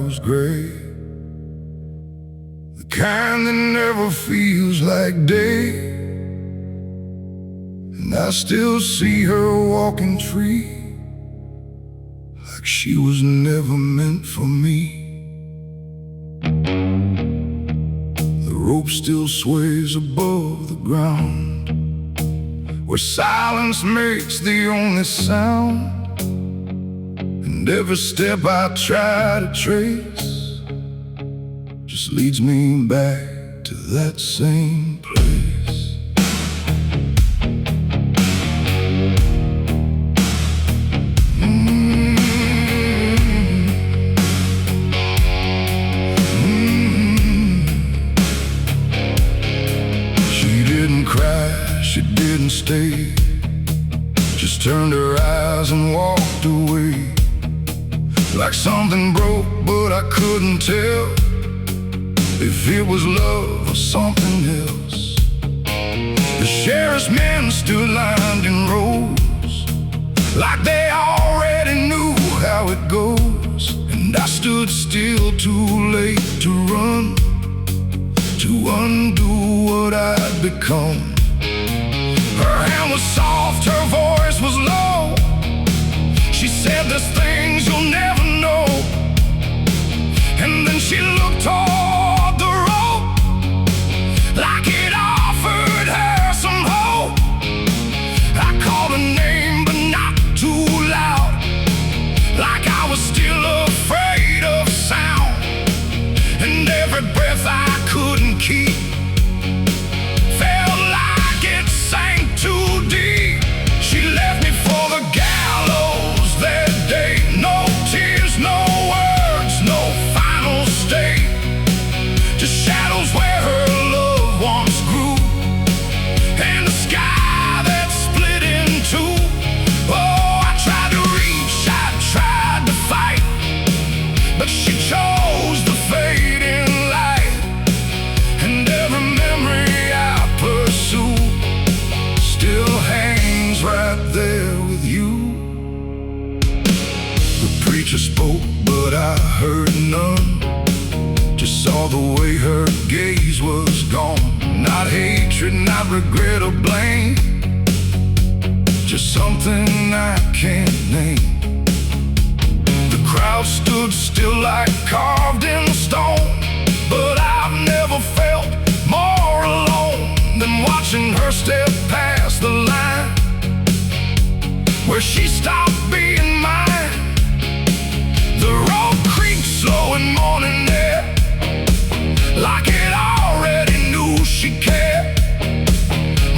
was gray, the kind that never feels like day. And I still see her walking free, like she was never meant for me. The rope still sways above the ground, where silence makes the only sound. And every step I try to trace just leads me back to that same place. She didn't cry, she didn't stay, just turned her eyes and walked away. Like something broke, but I couldn't tell if it was love or something else. The sheriff's men stood lined in rows, like they already knew how it goes. And I stood still, too late to run, to undo what I'd become. Her hand was soft, her voice was low. She said, "There's things you'll never know." And then she looked toward the road, like it offered her some hope. I called her name, but not too loud, like I was still afraid of sound. And every breath I couldn't keep felt like it sank too deep. She left me for the gallows that day. No tears, no words, no final state, just shadows where her love once grew, and the sky that split in two. Oh, I tried to reach, I tried to fight, but she chose the fading light. And every memory I pursue still hangs right there with you. The preacher spoke, but I heard none, just saw the way her gaze was gone. Not hatred, not regret or blame, just something I can't name. The crowd stood still like carved in stone, but I've never felt more alone than watching her step past the line, where she stopped being mine. The road creaked slow in morning air, like it already knew she cared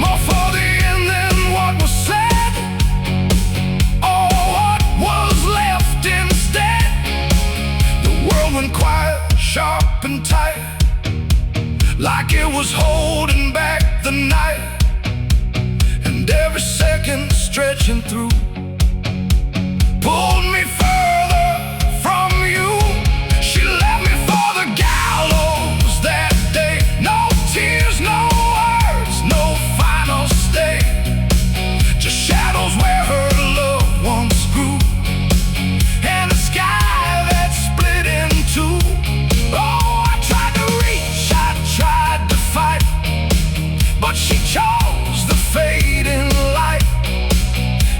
more for the end than what was said. Oh, what was left instead? The world went quiet, sharp and tight, like it was holding back the night. And every second stretching through pulled me further from you. She left me for the gallows that day. No tears, no words, no final stay, just shadows where her love once grew, and the sky that split in two. Oh, I tried to reach, I tried to fight, but she chose the fading light.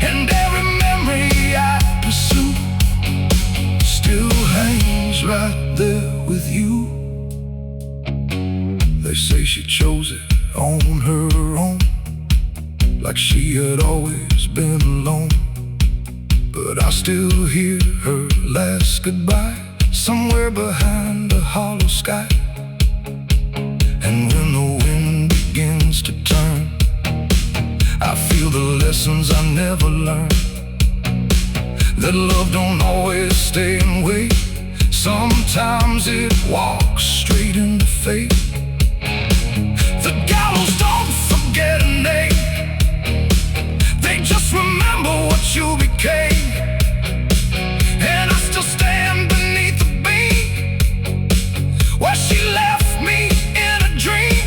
And every memory I pursue still hangs right there with you. They say she chose it on her own, like she had always been alone. But I still hear her last goodbye somewhere behind a hollow sky. And when the wind begins to turn, I feel the lessons I never learned, that love don't always stay and wait. Sometimes it walks straight into fate. The gallows don't forget a name, they just remember what you became. And I still stand beneath the beam where she left me in a dream.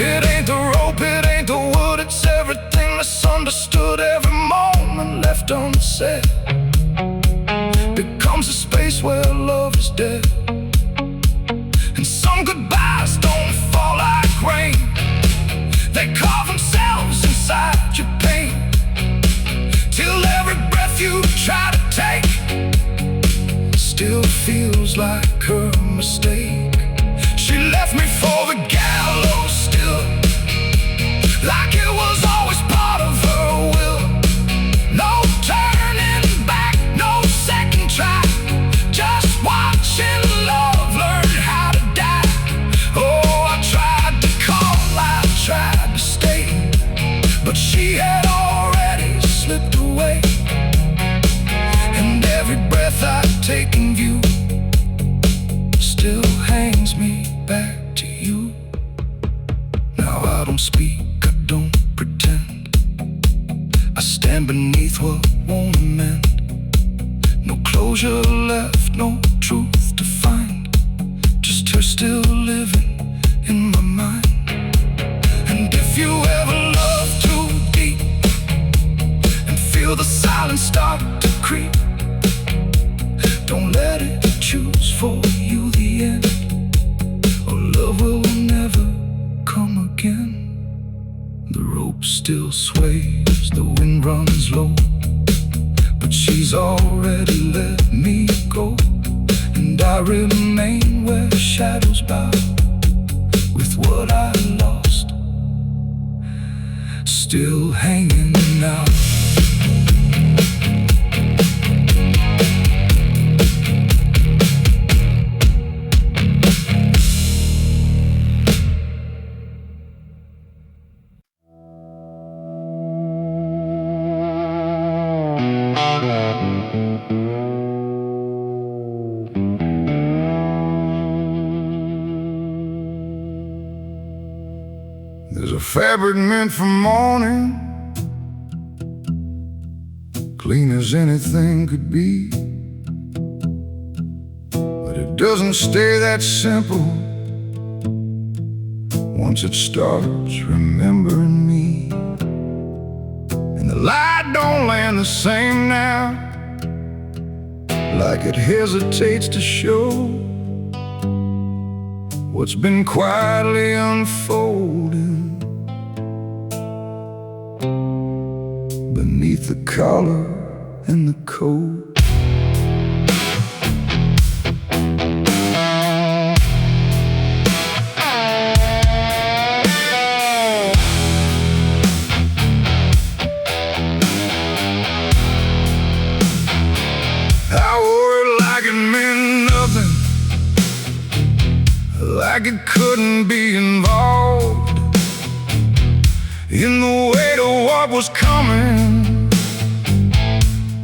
It ain't the rope, it ain't the wood, it's everything misunderstood. Every moment left unsaid becomes a space place where love is dead. And some goodbyes don't fall like rain. They carve themselves inside your pain, till every breath you try to take still feels like her mistake. She left me for the gallows still, like it was always part of her will. No turning back, no second try, just watching love learn how to die. Oh, I tried to call, I tried to stay, but she had already slipped away. And every breath I take in view still hangs me back to you. Now I don't speak, I don't pretend, I stand beneath what won't amend. No closure left, no truth to find, just her still living in my mind. And if you ever love too deep and feel the silence start to creep, don't let it choose for you the end, or love will never come again. The rope still sways, the wind runs low, but she's already let me go. And I remain where shadows bow, with what I lost still hanging out. There's a fabric meant for mourning, clean as anything could be, but it doesn't stay that simple once it starts remembering me. And the light don't land the same now, like it hesitates to show what's been quietly unfolding beneath the collar and the coat. I wore it like it meant nothing, like it couldn't be involved in the weight of what was coming,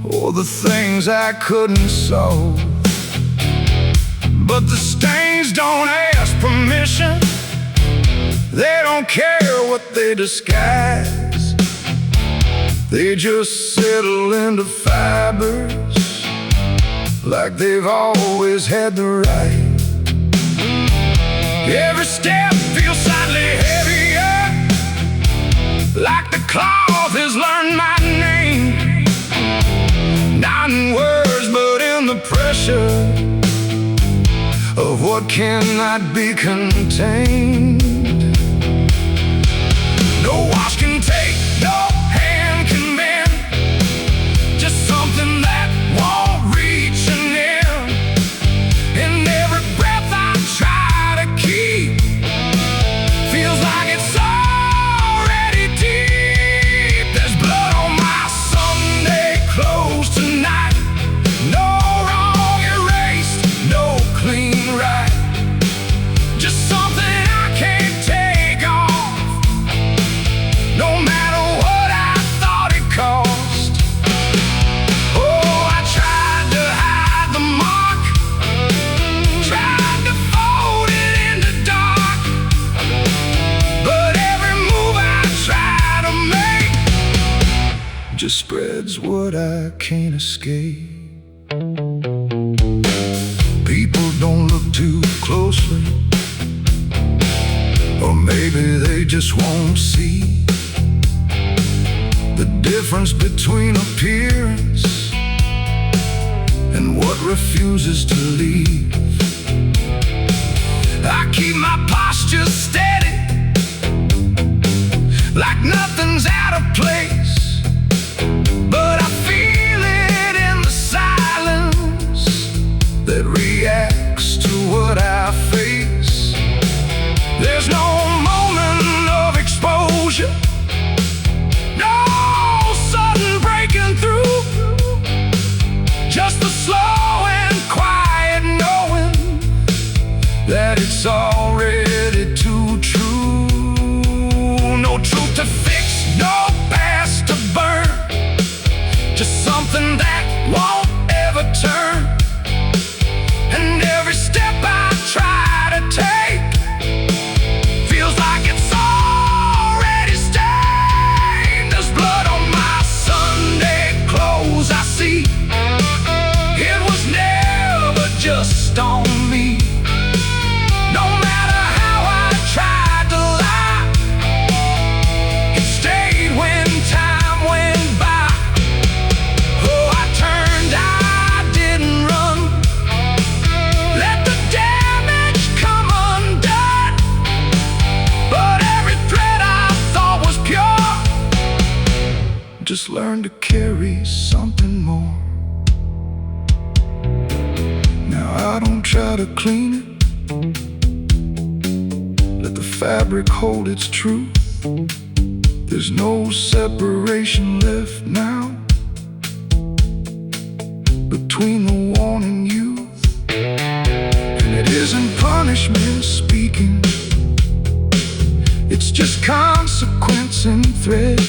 or the things I couldn't solve. But the stains don't ask permission, they don't care what they disguise, they just settle into fibers like they've always had the right. Every step feels slightly heavier, like the cloth has learned my name, not in words but in the pressure of what cannot be contained. No wash can take, no hand can mend, just something that won't reach an end. And every breath I try to keep feels like it's already deep. There's blood on my Sunday clothes tonight, no wrong erased, no clean right, just something I can't take off, no matter what I thought it cost. Oh, I tried to hide the mark, tried to fold it in the dark, but every move I try to make just spreads what I can't escape. People don't look too closely, or maybe they just won't see the difference between appearance and and what refuses to leave. I keep my posture steady, like nothing's out of place, but I feel it in the silence that reacts to what I face. There's no moment of exposure, no sudden breaking through, just the slow and quiet knowing that it's already too true. No truth to fix, no past to burn, just something that won't ever turn. And every step I try to take feels like it's already stained. There's blood on my Sunday clothes, I see. It was never just on me. No matter how I tried to lie, it stayed when time went by. Oh, I turned, I didn't run. Let the damage come undone. But every thread I thought was pure just learned to carry something more. Now I don't try to clean it, let the fabric hold its truth. There's no separation left now between the worn and you. And it isn't punishment speaking, it's just consequence in thread.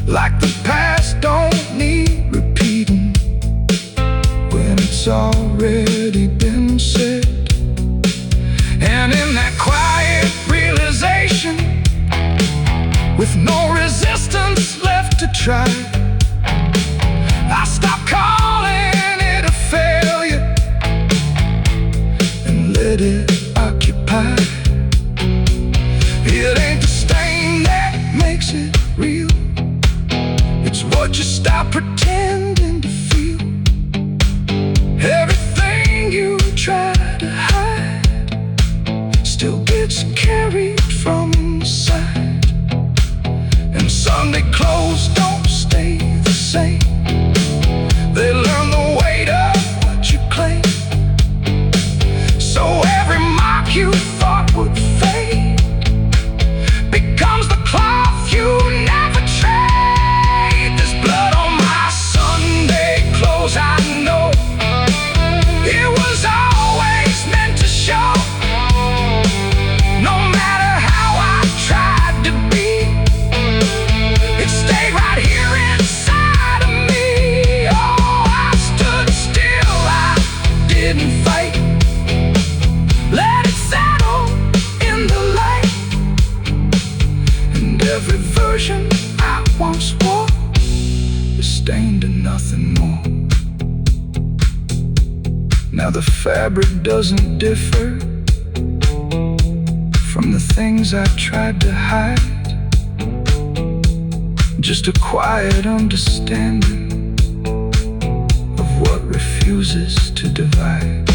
Like the past don't need repeating when it's already been said. And in that quiet realization, with no resistance left to try, I stopped calling it a failure and let it occupy. It ain't the stain that makes it real, it's what you stop pretending to feel. Everything you try to hide still gets carried from inside. And Sunday clothes don't stay the same, they learn the weight of what you claim. So every mark you thought would fade becomes the cloth you never trade. There's blood on my Sunday clothes, I know. It was always meant to show. No matter how I tried to be, it stayed right here inside of me. Oh, I stood still, I didn't fight. Let it settle in the light. And every version I once wore is stained to nothing more. Now the fabric doesn't differ from the things I tried to hide, just a quiet understanding of what refuses to divide.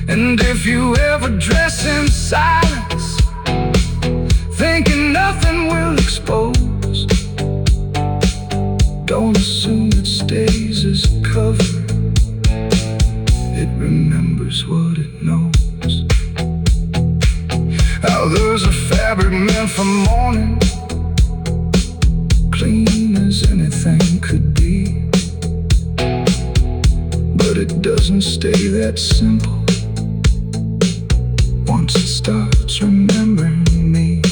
And if you ever dress in silence, thinking nothing will expose, don't assume it stays as cover. It remembers what it knows. How there's a fabric meant for mourning, clean as anything could be, but it doesn't stay that simple once it starts remembering me.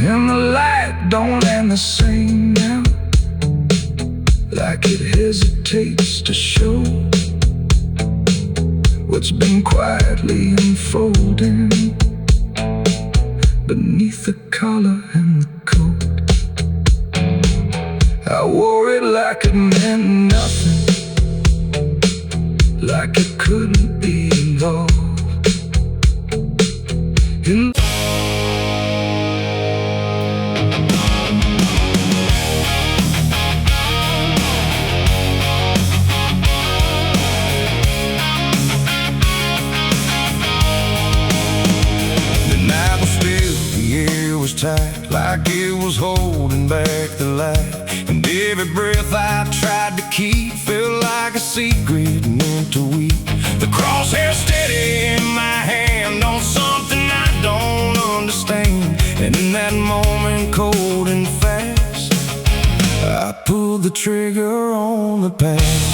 And the light don't land the same now, like it hesitates to show what's been quietly unfolding beneath the collar and the coat. I wore it like it meant nothing, like it couldn't be involved in. tight, like it was holding back the light. And every breath I tried to keep felt like a secret meant to weep. The crosshair steady in my hand on something I don't understand. And in that moment, cold and fast, I pulled the trigger on the past.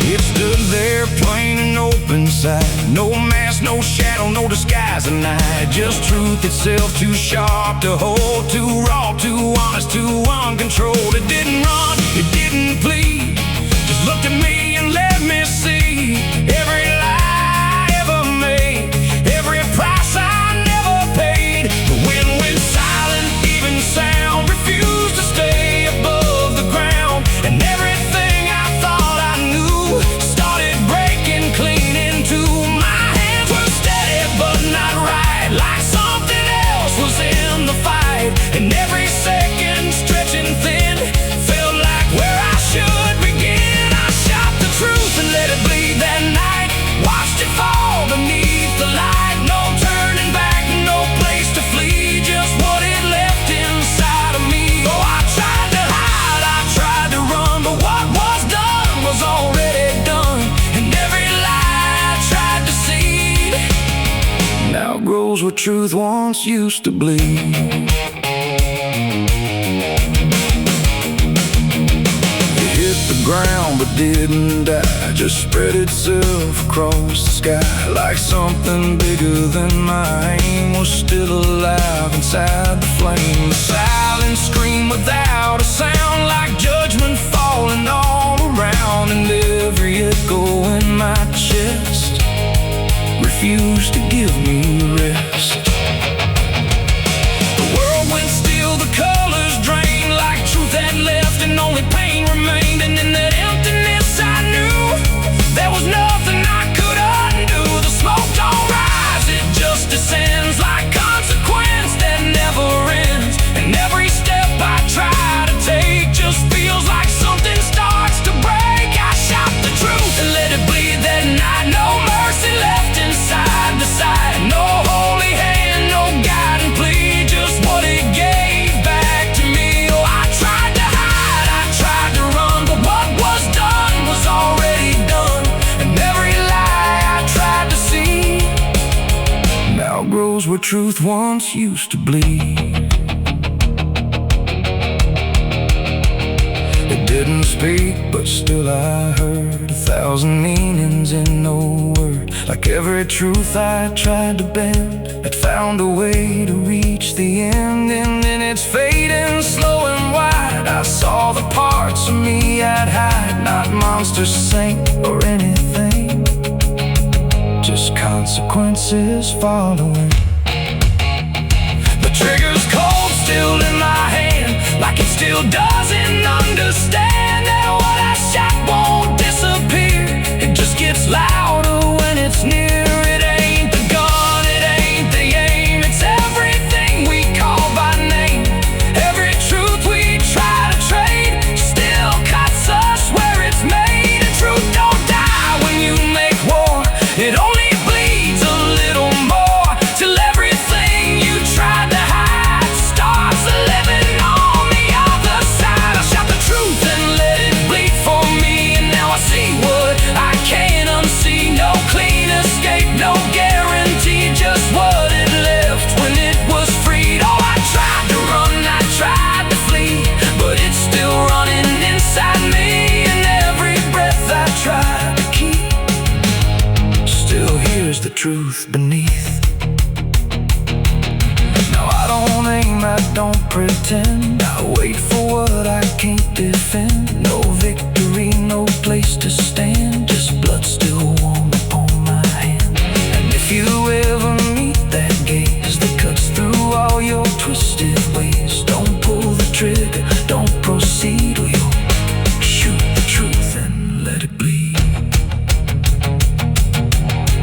It stood there plain and open sight. No mask, no shadow, no disguise at night. Just truth itself, too sharp to hold, too raw, too honest, too uncontrolled. It didn't run, it didn't plead, just looked at me and let me see every lie I ever made, every price I never paid. But when went silent, even sound refused to stay above the ground. And everything I thought I knew started breaking clean into my hands. Were steady but not right, like something else was in the fight. And every second stretching thin felt like where I should begin. I shot the truth and let it bleed that night, watched it fall beneath the light. No turning back, no place to flee, just what it left inside of me. Oh, I tried to hide, I tried to run, but what was done was already done. And every lie I tried to see now grows where truth once used to bleed. Ground but didn't die, just spread itself across the sky. Like something bigger than my aim was still alive inside the flame. The silent scream without a sound, like judgment falling all around. And every echo in my chest refused to give me rest. The world went still, the colors drained, like truth had left and only pain remained. And in that emptiness I knew there was nothing I could undo. The smoke don't rise, it just descends like consequence that never ends. And every step I try to take just feels like something starts to break. I shot the truth and let it bleed that night. No mercy left inside the sight. No holy hand, no guiding plea, just what it gave back to me. Oh, I tried to hide, I tried to run, but what was done was already done. And every lie I tried to see now grows where truth once used to bleed. It didn't speak, but still I heard 1,000 meanings in no word. Like every truth I tried to bend had found a way to reach the end. And in its fading slow and wide, I saw the parts of me I'd hide. Not monsters, saint, or anything, just consequences following. The trigger's cold still in my hand, like it still doesn't understand that what I shot won't disappear. It just gets louder when it's near. It ain't the gun, it ain't the aim, it's everything we call by name. Every truth we try to trade still cuts us where it's made. And truth don't die when you make war, it only bleeds a little more, till everything you tried to hide starts living on the other side. I shot the truth and let it bleed for me, and now I see what I can't unsee. No clean escape, no guarantee, just what it left when it was freed. Oh, I tried to run, I tried to flee, but it's still running inside me. And every breath I try to keep still hears the truth beneath. Now I don't aim, I don't pretend, I wait for what I can't defend. No victory, no place to stand, just blood still warm upon my hand. And if you ever meet that gaze that cuts through all your twisted ways, don't pull the trigger, don't proceed, or you'll shoot the truth and let it bleed.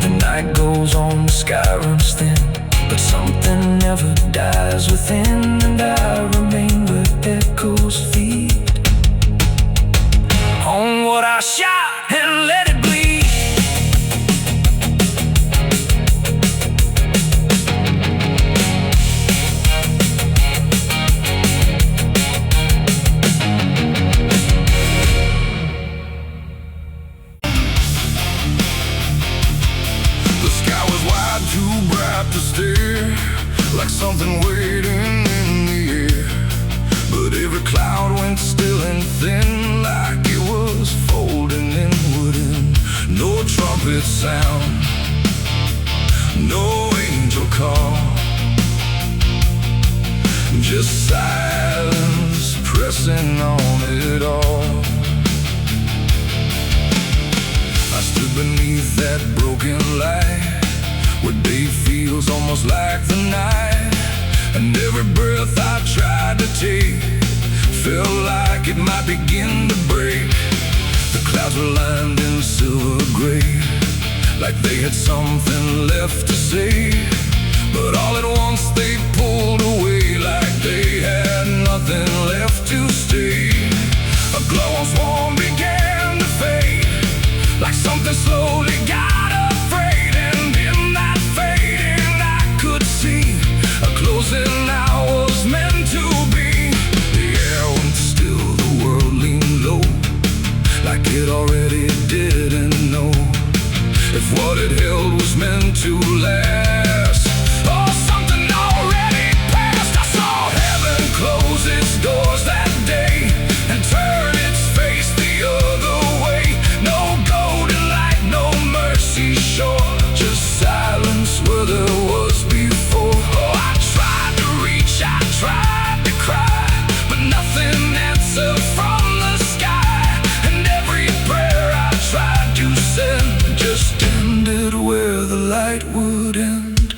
The night goes on, the sky runs thin, but something never dies within. And I remain where echoes feed on what I shot and let it bleed. trumpet sound, no angel call, just silence pressing on it all. I stood beneath that broken light, where day feels almost like the night, and every breath I tried to take felt like it might begin to break. The clouds were lined in silver gray, like they had something left to say, but all at once they pulled away, like they had nothing left to stay. A glow once warm began to fade, like something slowly got afraid, and in that fading I could see a closing I was meant to be. The air went still, the world leaned low, like it already didn't know if what it held was meant to last, or something already passed. I saw heaven close its doors that day and turn its face the other way. No golden light, no mercy shore, just silence where there was before. Oh, I tried to reach, I tried to cry, but nothing answered from the sky, and every prayer I tried to send just ended where the light would end.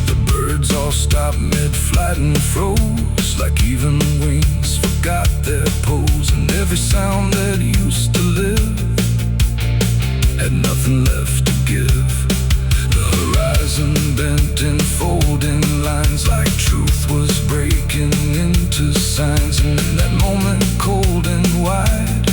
The birds all stopped mid-flight and froze, like even wings forgot their pose, and every sound that used to live had nothing left to give. The horizon bent in folding lines, like truth was breaking into signs, and in that moment, cold and wide,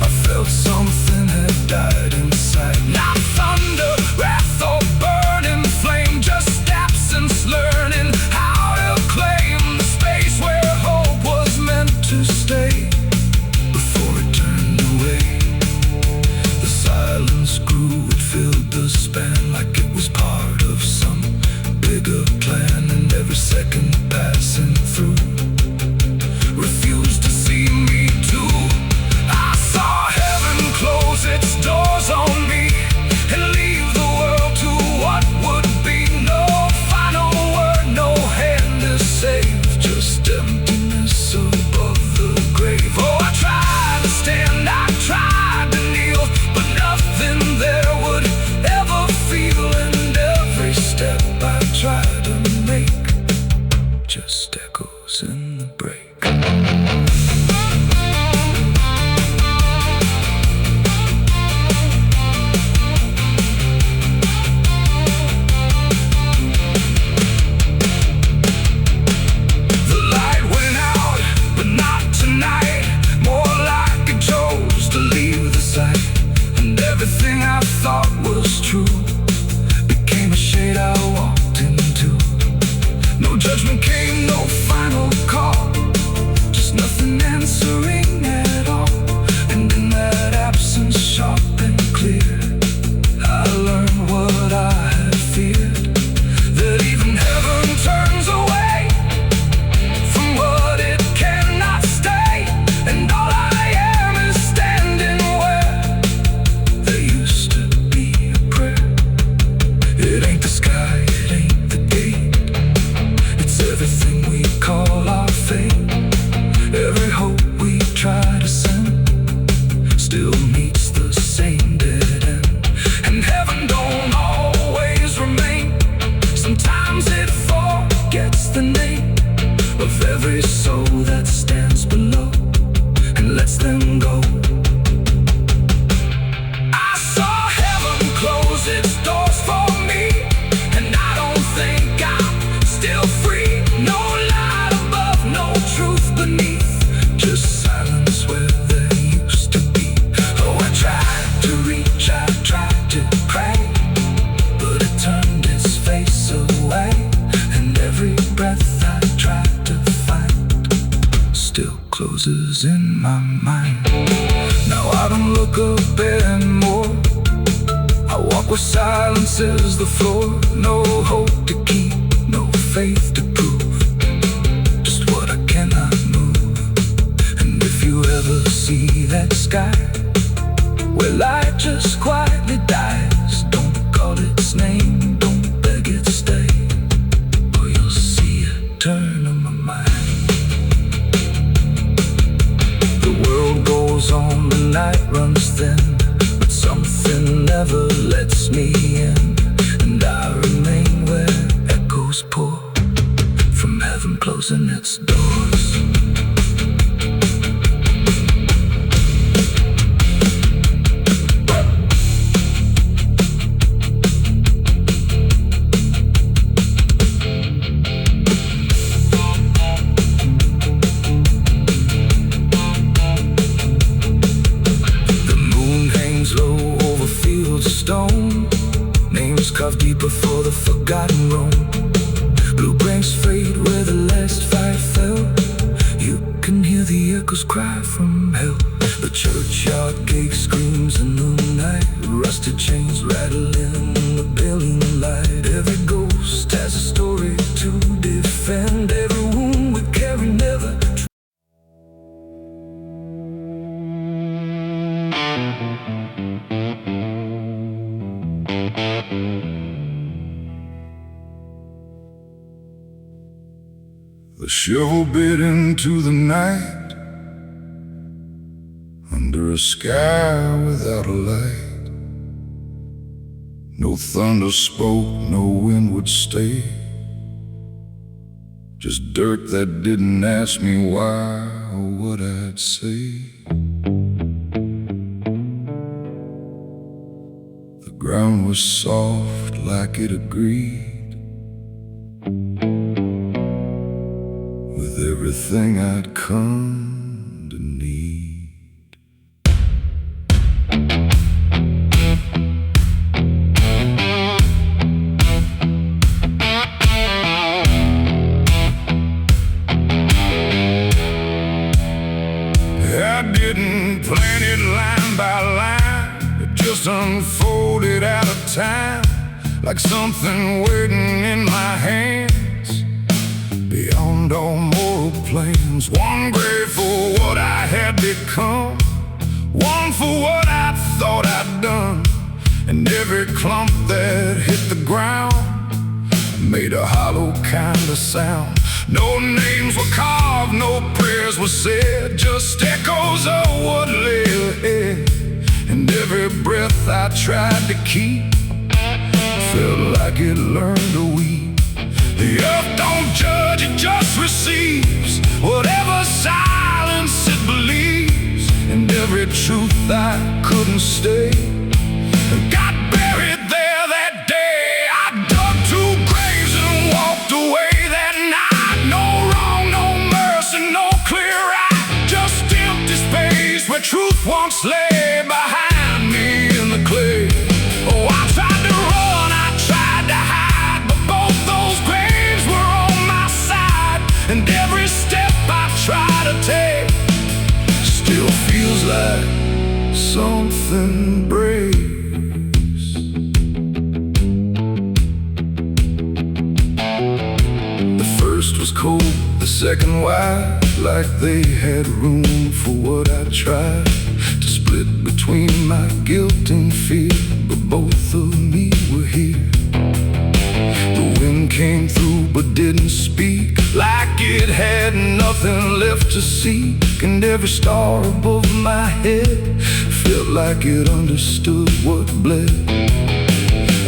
I felt something had died inside. Not thunder, wrath, or burning flame, just absence learning how to claim the space where hope was meant to stay before it turned away. The silence grew, it filled the span, like it was part of some bigger plan, and every second passing through refused to see me too. I saw heaven close its doors on me and leave the world to what would be. No final word, no hand to save, just emptiness above the grave. Oh, I tried to stand, I tried to kneel, but nothing there would ever feel, and every step I tried to make just echoes in the break. The light went out, but not tonight, more like it chose to leave the sight, and everything I thought was true became a shade I walked into. No judgment came, no final call, just nothing answering at all, and in that absence, sharp and clear, I learned what I had feared, that even heaven turns away from what it cannot stay, and all I am is standing where there used to be a prayer. It ain't the sky, it ain't the gate, it's everything we call our fate. Every hope we try to send still meets the same dead end, and heaven don't always remain. Sometimes it forgets the name of every soul that stands below and lets them go. I saw heaven close its doors for me, and I don't think I'm still free. No light above, no truth beneath, just silence where there used to be. where silence is the floor. No hope to keep, no faith to prove, just what I cannot move. And if you ever see that sky where light just quietly dies, don't call its name, don't beg it stay, or you'll see it turn on my mind. The world goes on, the night runs thin, but something never lets me in, and I remain where echoes pour from heaven closing its doors. Names carved deep before the forgotten roam. Blue branks fade where the last fire fell. You can hear the echoes cry from hell. The churchyard gate screams in the night. Rusted chains rattling in the building light. Every ghost has a story to defend. Every wound we carry never. The shovel bit into the night, under a sky without a light. No thunder spoke, no wind would stay, just dirt that didn't ask me why or what I'd say. The ground was soft like it agreed with everything I'd come to need. I didn't plan it line by line, it just unfolded out of time, like something waiting in my hands. Beyond all moral plans, one grave for what I had become, one for what I thought I'd done. And every clump that hit the ground made a hollow kind of sound. No names were carved, no prayers were said, just echoes of what lay ahead. And every breath I tried to keep felt like it learned to weep. The earth don't judge, it just receives whatever silence it believes. And every truth I couldn't stay got buried there that day. I dug 2 graves and walked away that night. No wrong, no mercy, no clear right, just empty space where truth once lay behind me in the clay. Oh, I tried to run, I tried to hide, but both those graves were on my side. And every step I try to take still feels like something breaks. The first was cold, the second wide, like they had room for what I tried to split between my guilt and fear, but both of me were here. The wind came through but didn't speak, like it had nothing left to seek. And every star above my head felt like it understood what bled.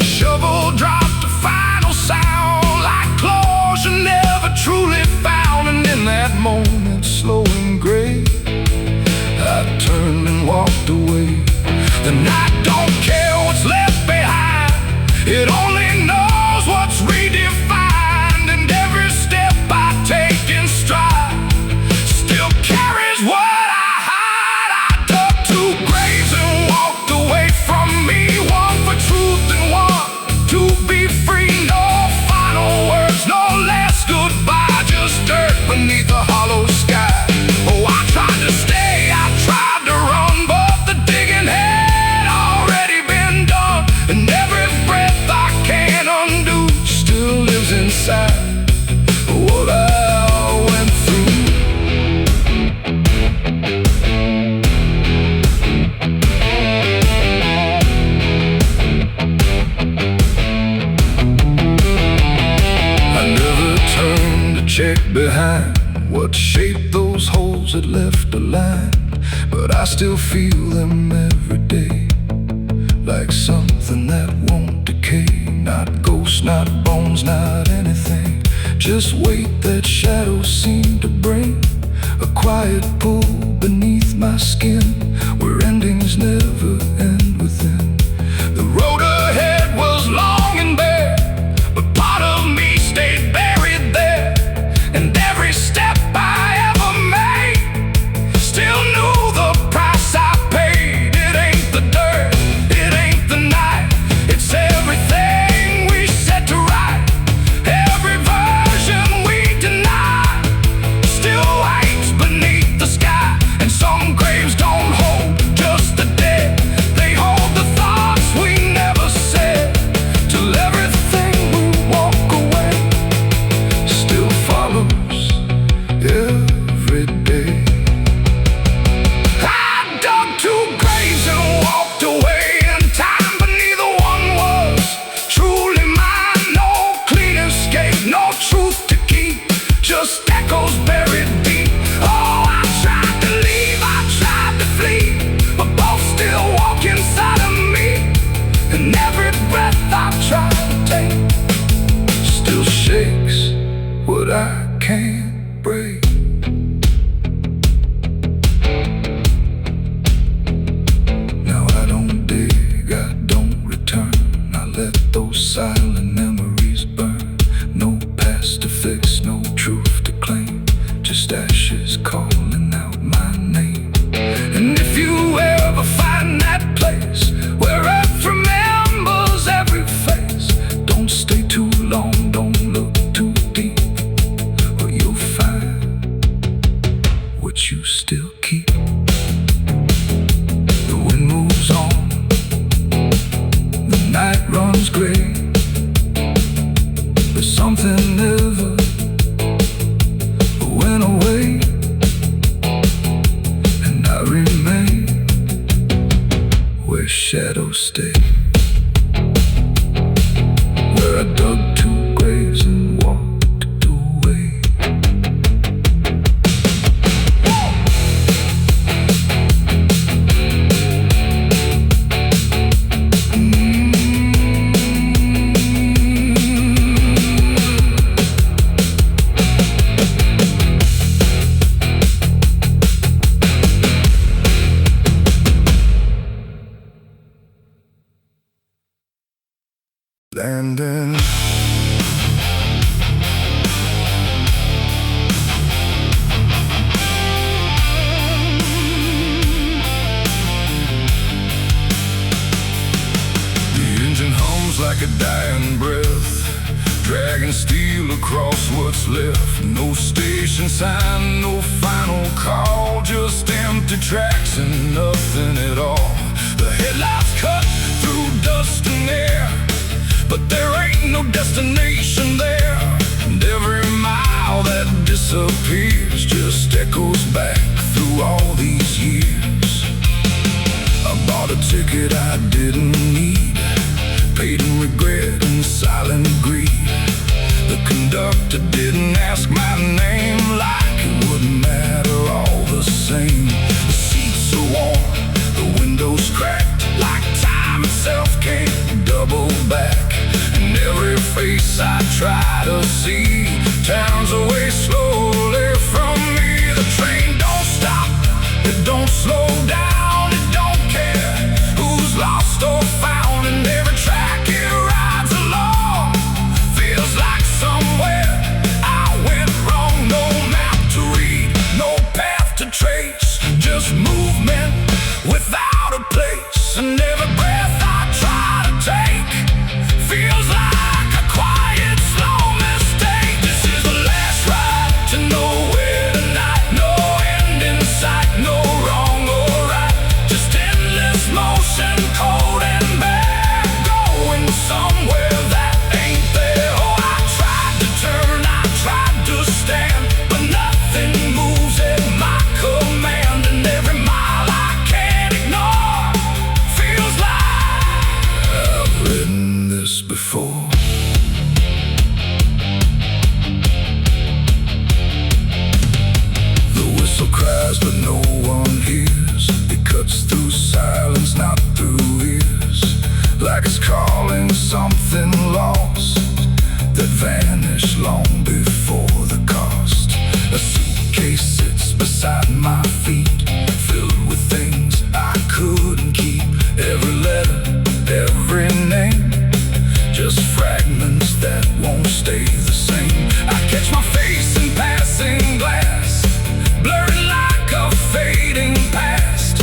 A shovel dropped a final sound, like closure never truly found. And in that moment, slow and gray, I turned and walked away. The night don't care what's left behind, it only knows what's redefined. And every step I take in stride still carries what I hide. I dug 2 graves and walked away from me, one for truth and one to be free. No final words, no last goodbye, just dirt beneath the hollow still feel them every day, like something that won't decay. Not ghosts, not bones, not anything, just weight that shadows seem to bring. A quiet pull beneath my skin, where endings never end within. The road ahead was long and bare, but part of me stayed buried there. And every step I ever made still knew the price I paid. It ain't the dirt, it ain't the night, it's everything we set to right. Every version we deny still waits beneath the sky. And some graves don't hold just the dead, they hold the thoughts we never said. Till everything we walk away still follows every day. I dug two graves and walked away in time, but neither one was truly mine. No clean escape, no truth to keep, just echoes buried deep. Oh, I tried to leave, I tried to flee, but both still walk inside of me. And every breath I try to take still shakes what I can't break. Now I don't dig, I don't return, I let those silent memories burn. No past to fix, no truth to claim, just ashes calling out my name. And if you ever find that place where earth remembers every face, don't stay too long, don't look too deep, or you'll find what you still keep. The wind moves on, the night runs gray, but something never went away. And I remain where shadows stay, where I dug two graves and walked away. Landing. The engine hums like a dying breath, dragging steel across what's left. No station sign, no final call, just empty tracks and nothing at all. The headlights cut through dust and air, but there ain't no destination there. And every mile that disappears just echoes back through all these years. I bought a ticket I didn't need, paid in regret and silent greed. The conductor didn't ask my name, like it wouldn't matter all the same. The seats are warm, the windows cracked, like time itself can't double back. And every face I try to see turns away slowly from me. The train don't stop, it don't slow down, it don't care who's lost or found. And every track it rides along feels like somewhere I went wrong. No map to read, no path to trace, just movement without a place. And every breath I try to take feels like a quiet, slow mistake. This is the last ride to nowhere tonight. No end in sight, no wrong or right, just endless motion, cold and bare, going somewhere that ain't there. Oh, I tried to turn, I tried to stand, but nothing moves at my command. And every mile I can't ignore feels like I've written this before. The whistle cries but no one hears, because like it's calling something lost that vanished long before the cost. A suitcase sits beside my feet, filled with things I couldn't keep. Every letter, every name, just fragments that won't stay the same. I catch my face in passing glass, blurring like a fading past,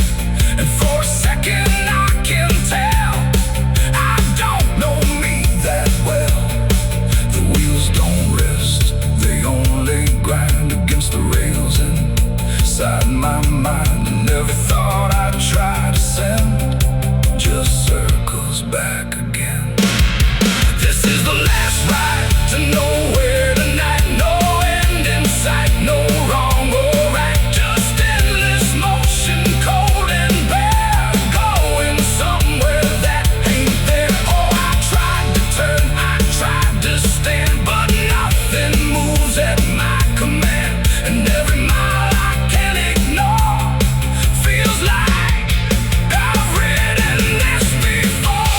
and for a second I can tell I don't know me that well. The wheels don't rest, they only grind against the rails inside my mind. And every thought I try to send just circles back again. This is the last ride to nowhere tonight. No end in sight, no wrong or right, just endless motion, cold and bare, going somewhere that ain't there. Oh, I tried to turn, I tried to stand, but nothing moves at my command. And every mile I can't ignore feels like I've ridden this before.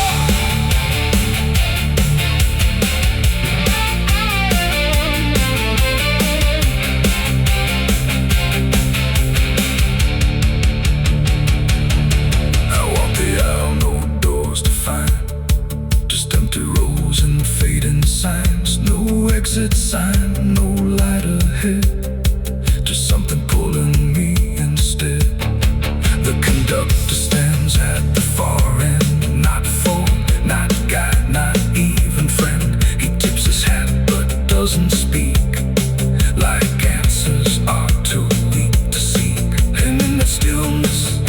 I walk the aisle, no doors to find, just empty rows and fading signs. No exit sign, no light ahead, just something pulling me instead. The conductor stands at the far end, not phone, not guide, not even friend. He tips his hat but doesn't speak, like answers are too weak to seek. And in that stillness,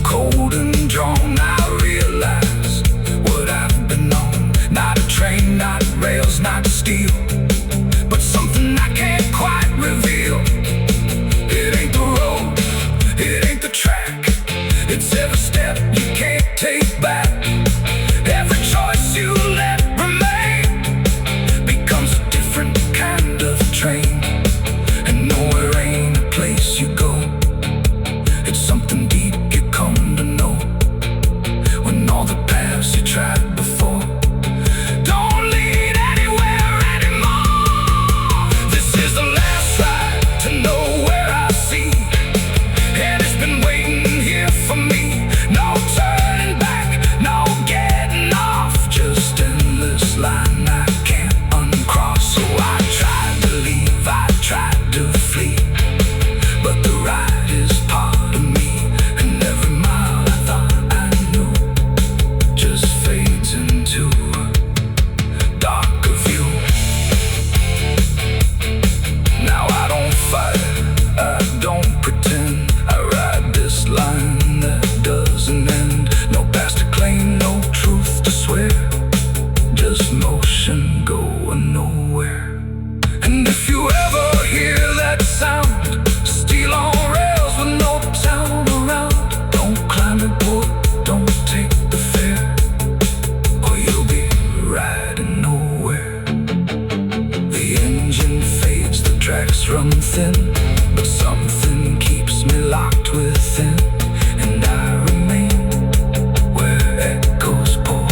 cold and drawn, I realize what I've been on. Not a train, not rails, not steel, but something I can't quite reveal. It ain't the road, it ain't the track, it's every step you can't take back. Every choice you let remain becomes a different kind of train. And nowhere ain't a place you go, it's something deep you come to know. When all the paths you tried before don't lead anywhere anymore. This is the last ride to nowhere I see, and it's been waiting here for me. No turning back, no getting off, just endless line I can't uncross. So I tried to leave, I tried to flee, but the ride is part of me. And every mile I thought I knew just fades into a darker view. Now I don't fight, I don't pretend, I ride this line that doesn't end. No past to claim, no truth to swear, just motion going nowhere. And if you ever hear that sound, steel on rails with no town around, don't climb it, boy, don't take the fare, or you'll be riding nowhere. The engine fades, the tracks run thin, but something keeps me locked within, and I remain where echoes pour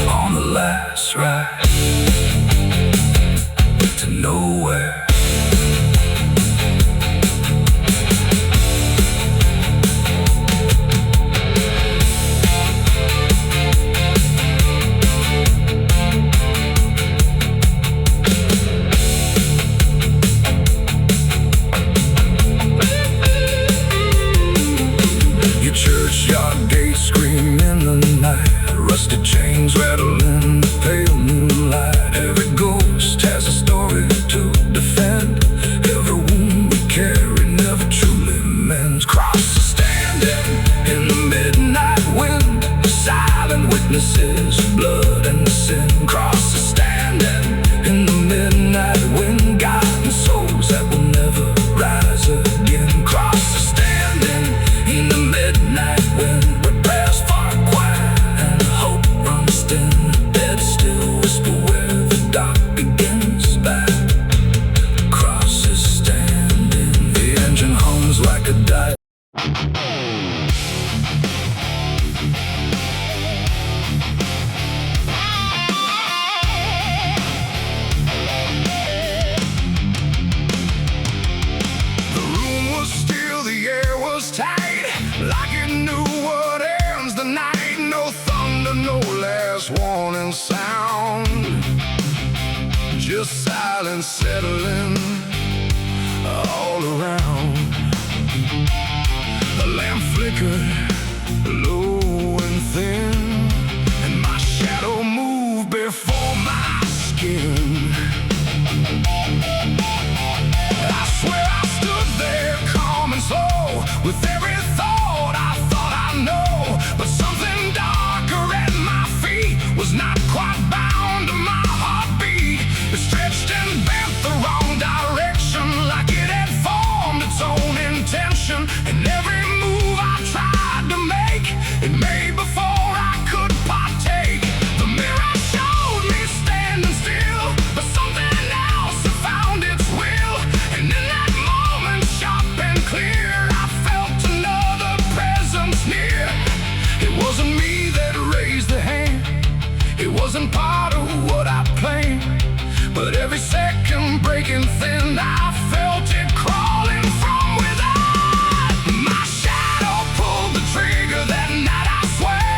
on the last ride to nowhere. Your churchyard gate scream in the night, rusted chains rattle in the pale moonlight. Every ghost has a story to defend, every wound we carry never truly mends. Crosses standing in the midnight wind, silent witnesses of blood and sin. Crosses standing in the midnight wind, guiding souls that will never rise again. Crosses standing in the midnight wind, with prayers far quiet and hope runs thin. Dead still whisper where the dark begins. Back crosses standing, the engine hums like a die. last warning sound, just silence settling all around. The lamp flickered low and thin, and my shadow moved before my skin. I swear I stood there calm and slow, with every thought I know, but something darker at my feet was not quite bound to my heartbeat. It stretched and bent the wrong direction, like it had formed its own intention. And every move I tried to make, it made before I could partake. The mirror showed me standing still, but something else had found its will. And in that moment, sharp and clear, I felt another presence near. It wasn't me that raised the hand, it wasn't part of what I planned, but every second breaking thin, I felt it crawling from within. My shadow pulled the trigger that night, I swear,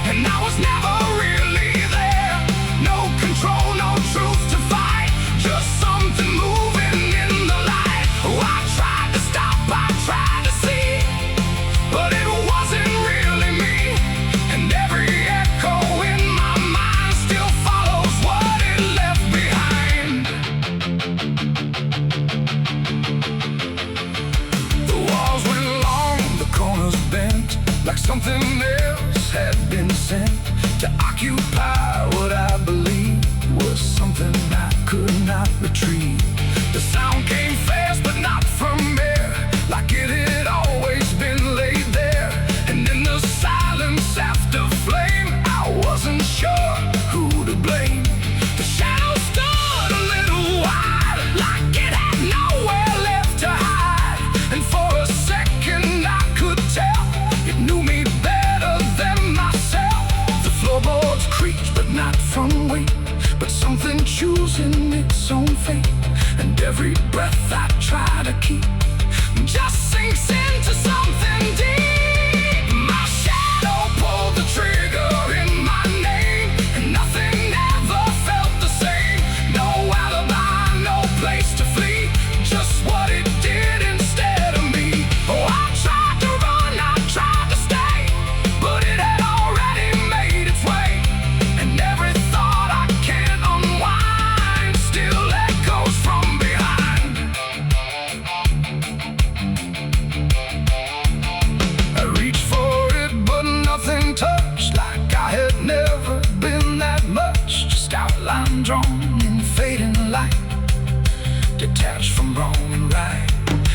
and I was never really there. No control, no truth to fight, just something moving in the light. Oh, I tried to stop, I tried to see, but it wasn't really me. And every echo in my mind still follows what it left behind. The walls went long, the corners bent, like something else had been sent to occupy what I believed was something I could not retrieve. The sound came fast, but not from there, like it had always been laid there. And in the silence after flame, I wasn't sure who to blame. The shadow stood a little wide, like it had nowhere left to hide. And for a second I could tell it knew me better than myself. The floorboards creaked, but not from weight, but something choosing its own fate. And every breath I try to keep just sinks into something deep. My shadow pulled the trigger in my name, and nothing ever felt the same. No alibi, no place to flee, just what it did instead of me. Oh, I tried to run, I tried to stay, but it had already made its way. And every thought I can't unwind still echoes from behind. I reached for it, but nothing touched, like I had never been that much. Just outline drawn in fading light, detached from wrong and right.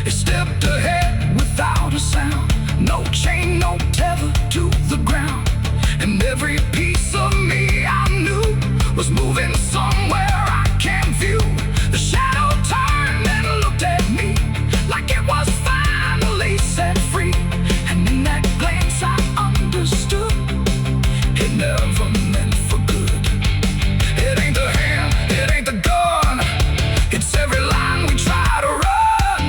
It stepped ahead without a sound, no chain, no tether to the ground. And every piece of me I knew was moving somewhere I can't view. The shadow turned and looked at me, like it was finally set free. And in that glance I understood, it never meant for good. It ain't the hand, it ain't the gun, it's every line we try to run.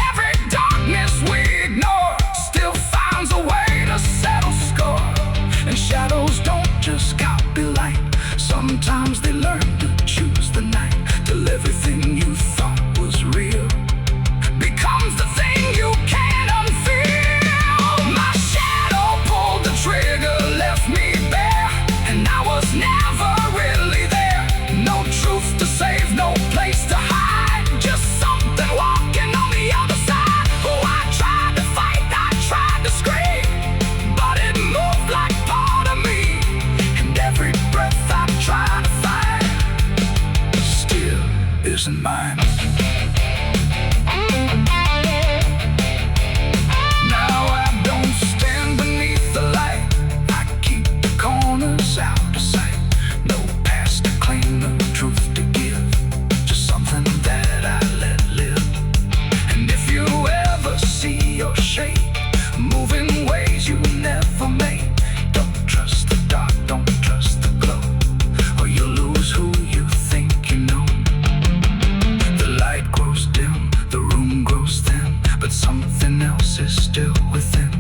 Every darkness we ignore still finds a way to settle score. And shadows don't just copy light, sometimes they learn to choose the night, till everything you thought was real becomes the thing you can't unfeel. My shadow pulled the trigger, left me bare, and I was never really there. No truth to save, no place to hide, just something walking on the other side. Oh, I tried to fight, I tried to scream, but it moved like part of me. And every breath I try to fight still isn't mine. Now I don't stand beneath the light, I keep the corners out of sight. No past to claim, no truth to give, just something that I let live. And if you ever see your shape moving ways you never made, don't trust the dark, don't trust the glow, or you'll lose who you think you know. The light grows dim, the room grows thin, but something else is still within.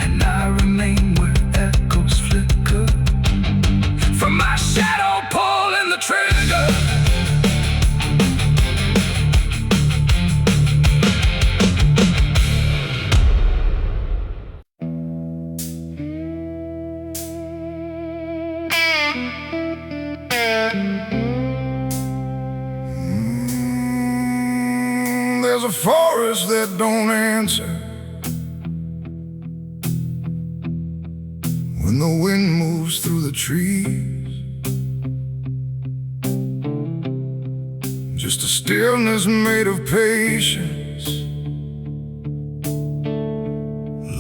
And I remain where echoes flicker, there's a forest that don't answer when the wind moves through the trees. Just a stillness made of patience,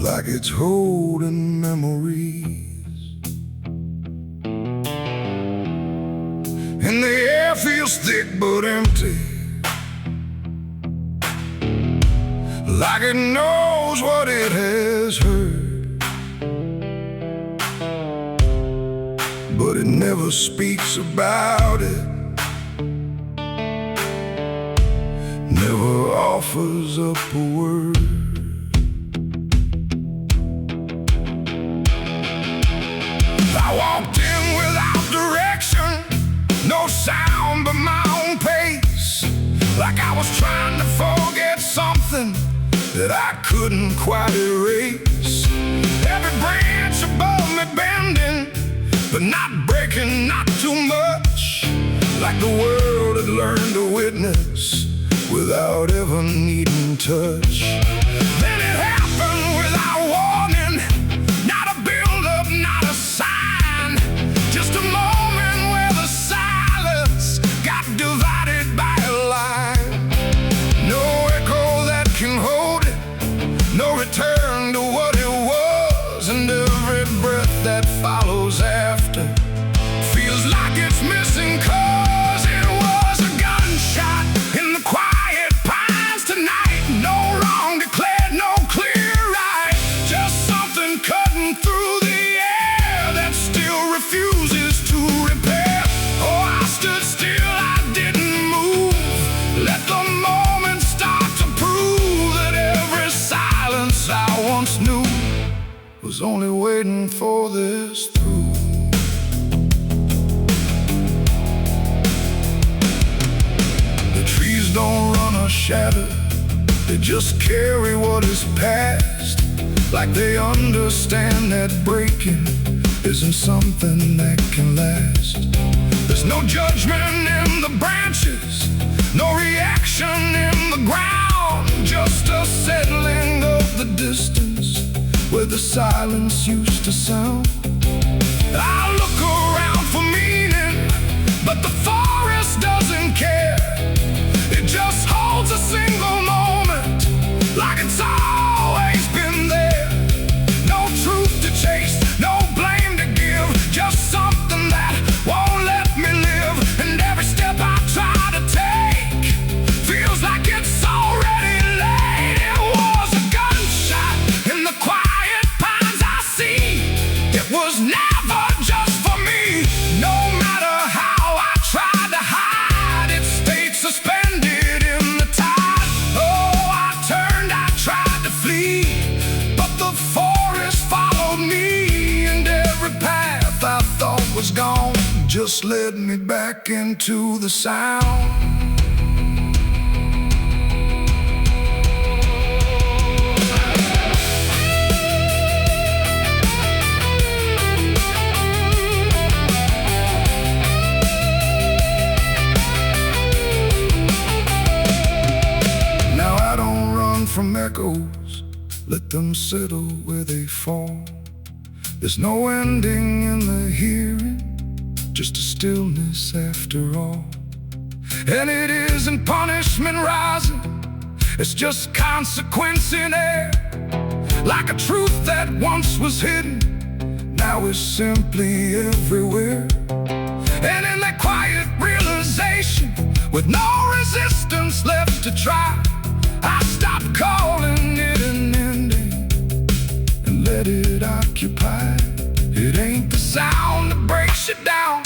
like it's holding memories. And the air feels thick but empty, like it knows what it has heard, but it never speaks about it, never offers up a word. I walked in without direction, no sound but my own pace, like I was trying to forget something that I couldn't quite erase. Every branch above me bending, but not breaking, not too much, like the world had learned to witness without ever needing touch. Then it happened without warning, not a build-up, not a sign, just a moment where the silence got divided by a line. No echo that can hold it, no return to what it was, and every breath that follows after feels like it's missing, 'cause it was a gunshot in the quiet pines tonight. No wrong declared, no clear right, just something cutting through the air that still refuses to repair. Oh, I stood still, I didn't move, let the moment start to prove that every silence I once knew was only waiting for this through. The trees don't run or shatter, they just carry what is past, like they understand that breaking isn't something that can last. There's no judgment in the branches, no reaction in the ground, just a settling of the distance where the silence used to sound. I look around for meaning, but the forest doesn't care. It just holds a single moment, like it's always been there. No truth to chase, no blame to give, just something that won't let me live. And every step I try to take feels like it's already late. It was a gunshot in the quiet pines I see. It was never just for me. No matter how I tried to hide, it stayed suspended in the tide. Oh, I turned, I tried to flee, but the forest followed me, and every path I thought was gone just led me back into the sound. Now I don't run from echoes, let them settle where they fall. There's no ending in the hearing, just a stillness after all. And it isn't punishment rising, it's just consequence in air, like a truth that once was hidden, now is simply everywhere. And in that quiet realization, with no resistance left to try, I stopped calling it an ending and let it occupy. It ain't the sound that breaks you down,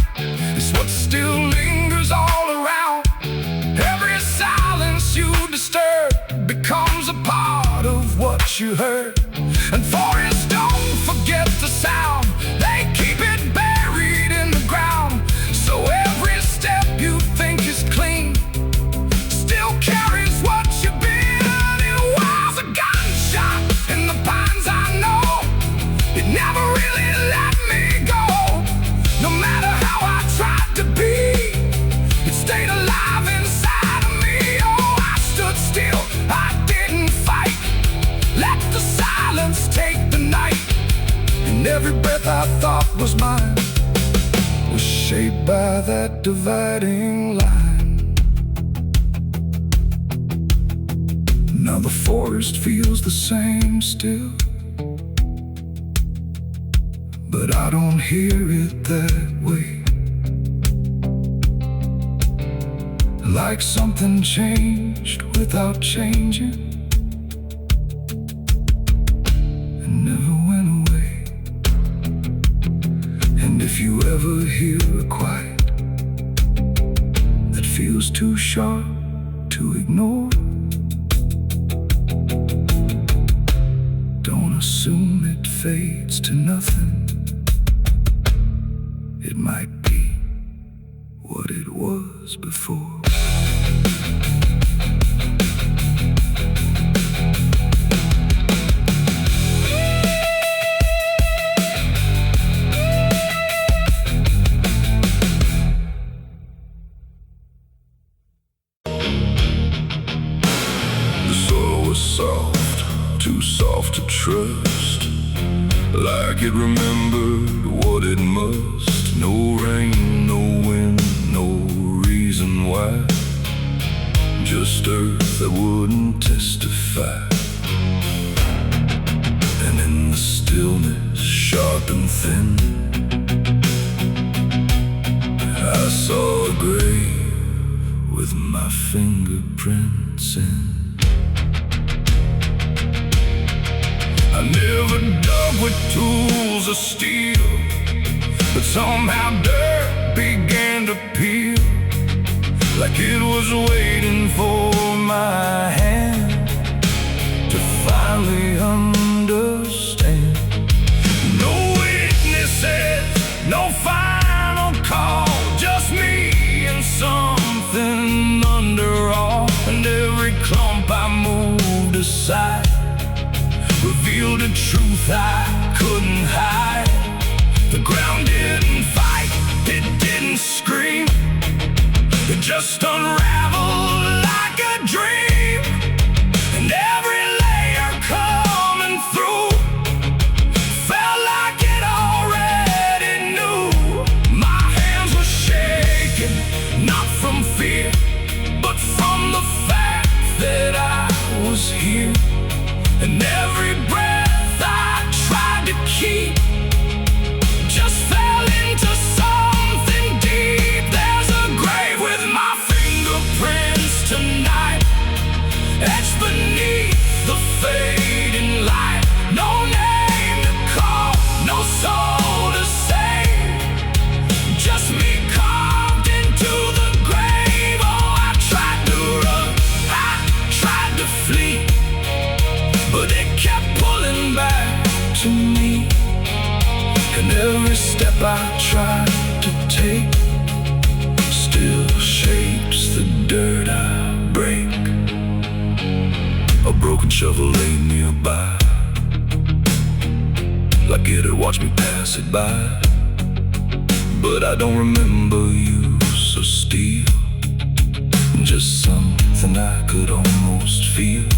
it's what still lingers all around. Every silence you disturb becomes a part of what you heard. And forests don't forget the sound, they keep it buried in the ground. So every step you think is clean still carries what you've been. It was a gunshot in the pines, I know. It never really let me go. No matter how I tried to be, it stayed alive inside of me. Oh, I stood still, And every breath I thought was mine was shaped by that dividing line. Now the forest feels the same still, but I don't hear it that way. Like something changed without changing and never went away. And if you ever hear a quiet that feels too sharp to ignore, don't assume it fades to nothing. It might be what it was before. Soft, too soft to trust, like it remembered what it must. No rain, no wind, no reason why, just earth that wouldn't testify. And in the stillness, sharp and thin, I saw a grave with my fingerprints in. I never dug with tools of steel, but somehow dirt began to peel, like it was waiting for my hand to finally understand. No witnesses, no final call, just me and something under all. And every clump I moved aside revealed a truth I couldn't hide. The ground didn't fight, it didn't scream, it just unraveled like a dream. And every layer coming through felt like it already knew. My hands were shaking, not from fear, but from the fact that I was here. And every breath I tried to keep just fell into something deep. There's a grave with my fingerprints tonight, etched beneath the fading light. No name to call, no soul to save, just me carved into the grave. Oh, I tried to run, I tried to flee, but it kept pulling back to me. And every step I tried to take still shapes the dirt I break. A broken shovel lay nearby, like it had watched me pass it by. But I don't remember use of steel, just something I could almost feel.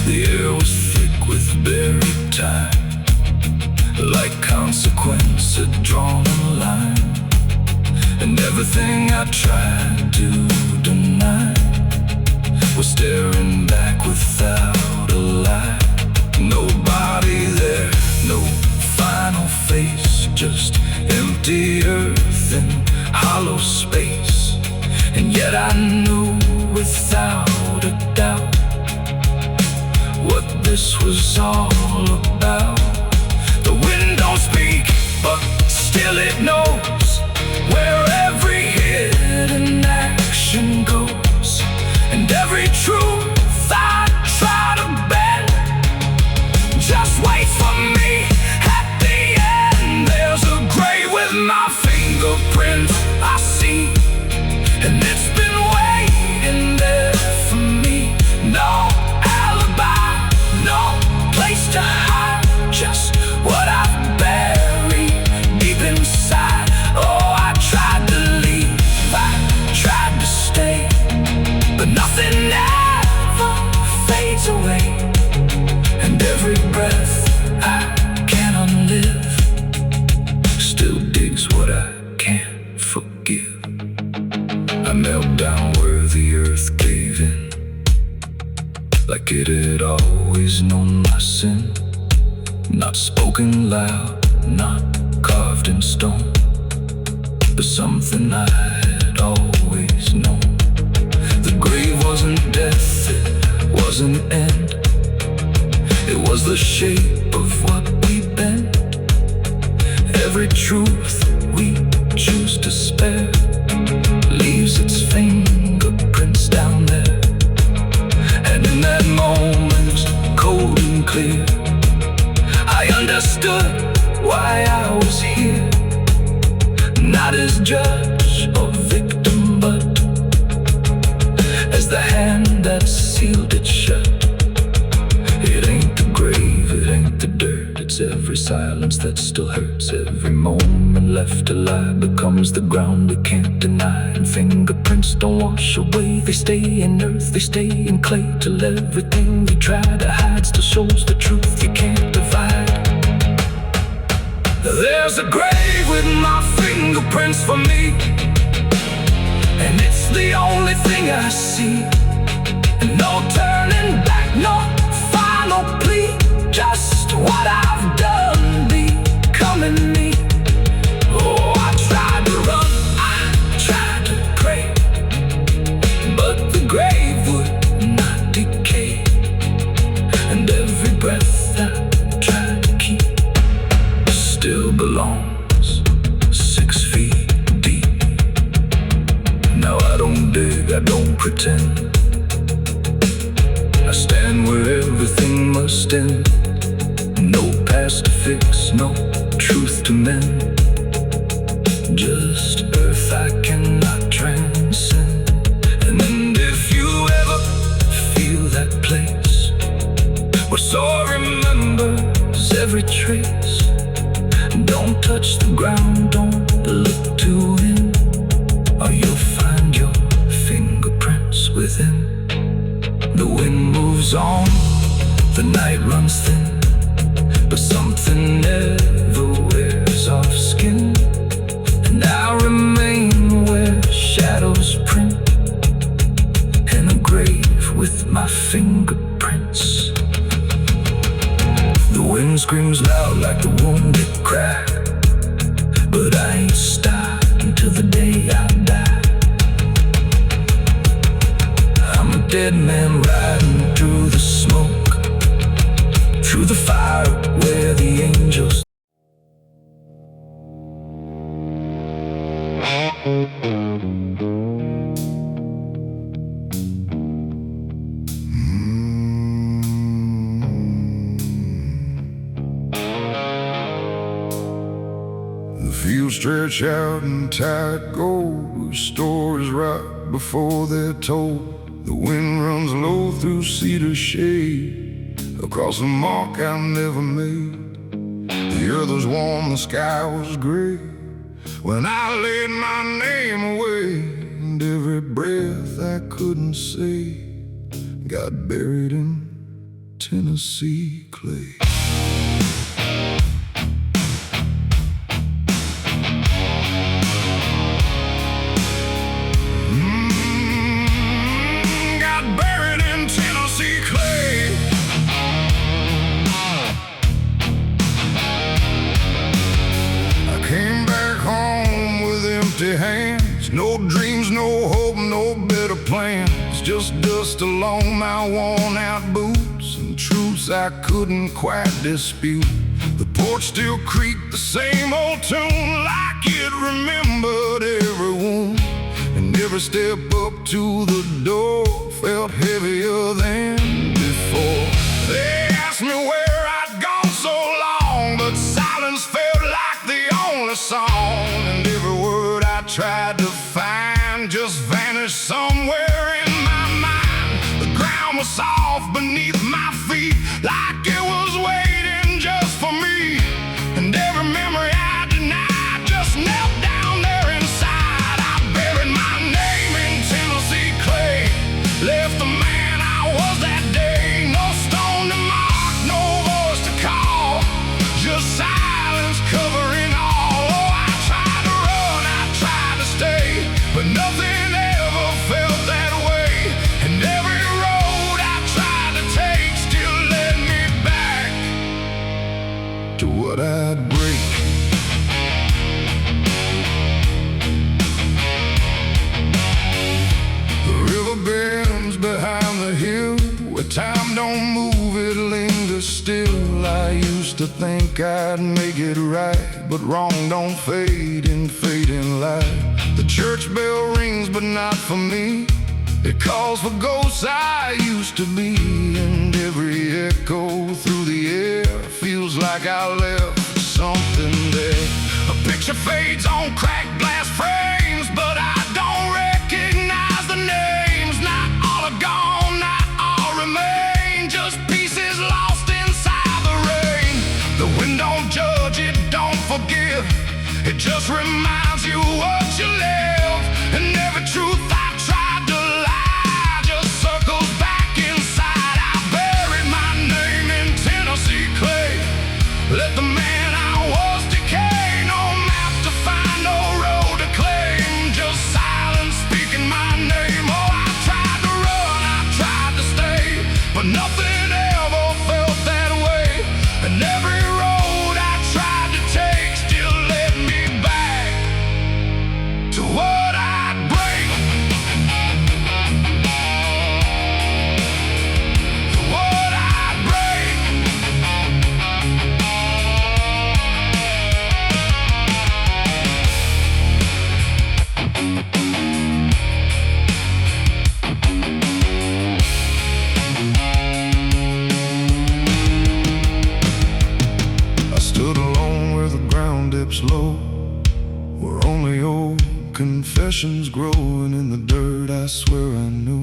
The air was thick with buried time, like consequence had drawn a line. And everything I tried to deny was staring back without a lie. Nobody there, no final face, just empty earth and hollow space. And yet I knew without a doubt what this was all about. The wind don't speak, but still it knows where every hidden action goes. And every truth I try to bend, just wait for me at the end. There's a grave with my fingerprints I see, and it's been waiting there for me. No alibi, no place to hide, just what I've buried deep inside. Oh, I tried to leave, I tried to stay, but nothing ever fades away. And every breath I can unlive always known my sin, not spoken loud, not carved in stone, but something I had always known. The grave wasn't death, it wasn't end, it was the shape of what we've been. Every truth we choose to spare leaves its fingerprints down there. And in that moment, cold and clear, I understood why I was here, not as judge or victim, but as the hand that sealed it shut. It ain't the grave, it ain't the dirt, it's every silence that still hurts. Every moment left alive becomes the ground we can't deny. And fingerprints don't wash away, they stay in earth, they stay in clay, till everything you try to hide still shows the truth you can't divide. There's a grave with my fingerprints for me, and it's the only thing I see. And no turning back, no final plea, just what I've done, becoming me. Oh, I tried to run, I tried to pray, but the grave would not decay. And every breath I tried to keep still belongs 6 feet deep. Now I don't dig, I don't pretend, I stand where everything must end. No past to fix, no truth to mend, just earth I cannot transcend. And if you ever feel that place where soul remembers every trace, don't touch the ground, don't look to in, or you'll find your fingerprints within. The wind moves on, the night runs thin, but something never wears off skin. And I remain where shadows print, in a grave with my fingerprints. The wind screams loud like the wounded cry, but I ain't stopped until the day I die. I'm a dead man riding through the smoke, through the fire where the angels. The fields stretch out and tide gold, stories right before they're told. The wind runs low through cedar shade, across a mark I never made. The earth was warm, the sky was gray, when I laid my name away. And every breath I couldn't say got buried in Tennessee clay. Hands, no dreams, no hope, no better plans, just dust along my worn-out boots and truths I couldn't quite dispute. The porch still creaked the same old tune, like it remembered every wound, and every step up to the door felt heavier than before. They asked me where I'd gone so long, but silence felt like the only song, and every word I tried to find just vanished somewhere in my mind. The ground was soft beneath my feet, like it was waiting just for me. And every memory I denied just knelt down there inside. I buried my name in Tennessee clay, left the man I was that day. No stone to mark, no voice to call, just silence covering all. Oh, I tried to run, I tried to stay, but nothing ever felt that way. And every road I tried to take what I'd break. The river bends behind the hill, where time don't move, it lingers still. I used to think I'd make it right, but wrong don't fade in fading light. The church bell rings, but not for me. It calls for ghosts I used to be, and every echo through the air feels like I left something there. A picture fades on cracked glass frames, but I don't recognize the names. Not all are gone, not all remain, just pieces lost inside the rain. The wind don't judge, it don't forgive, it just reminds you what you lived. And every truth I tried to lie just circles back inside. I buried my name in Tennessee clay. Let the man I was decay. No map to find, no road to claim, just silence speaking my name. Oh, I tried to run, I tried to stay, but nothing ever felt that way. And every road I tried to take still led me back to what I'd break. To what I'd break. I stood alone where the ground dips low, where only old confessions growing in the dirt. I swear I knew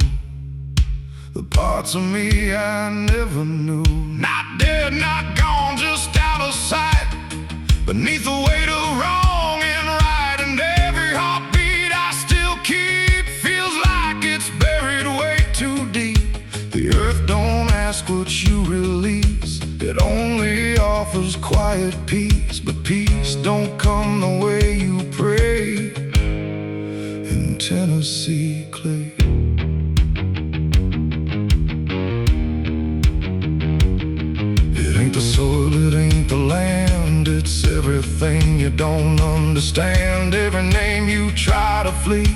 the parts of me I never knew. Not dead, not gone, just out of sight, beneath the weight of wrong and right. And every heartbeat I still keep feels like it's buried way too deep. The earth don't ask what you release, it only offers quiet peace. But peace don't come the way you pray in Tennessee clay. It ain't the soil, it ain't the land, it's everything you don't understand. Every name you try to flee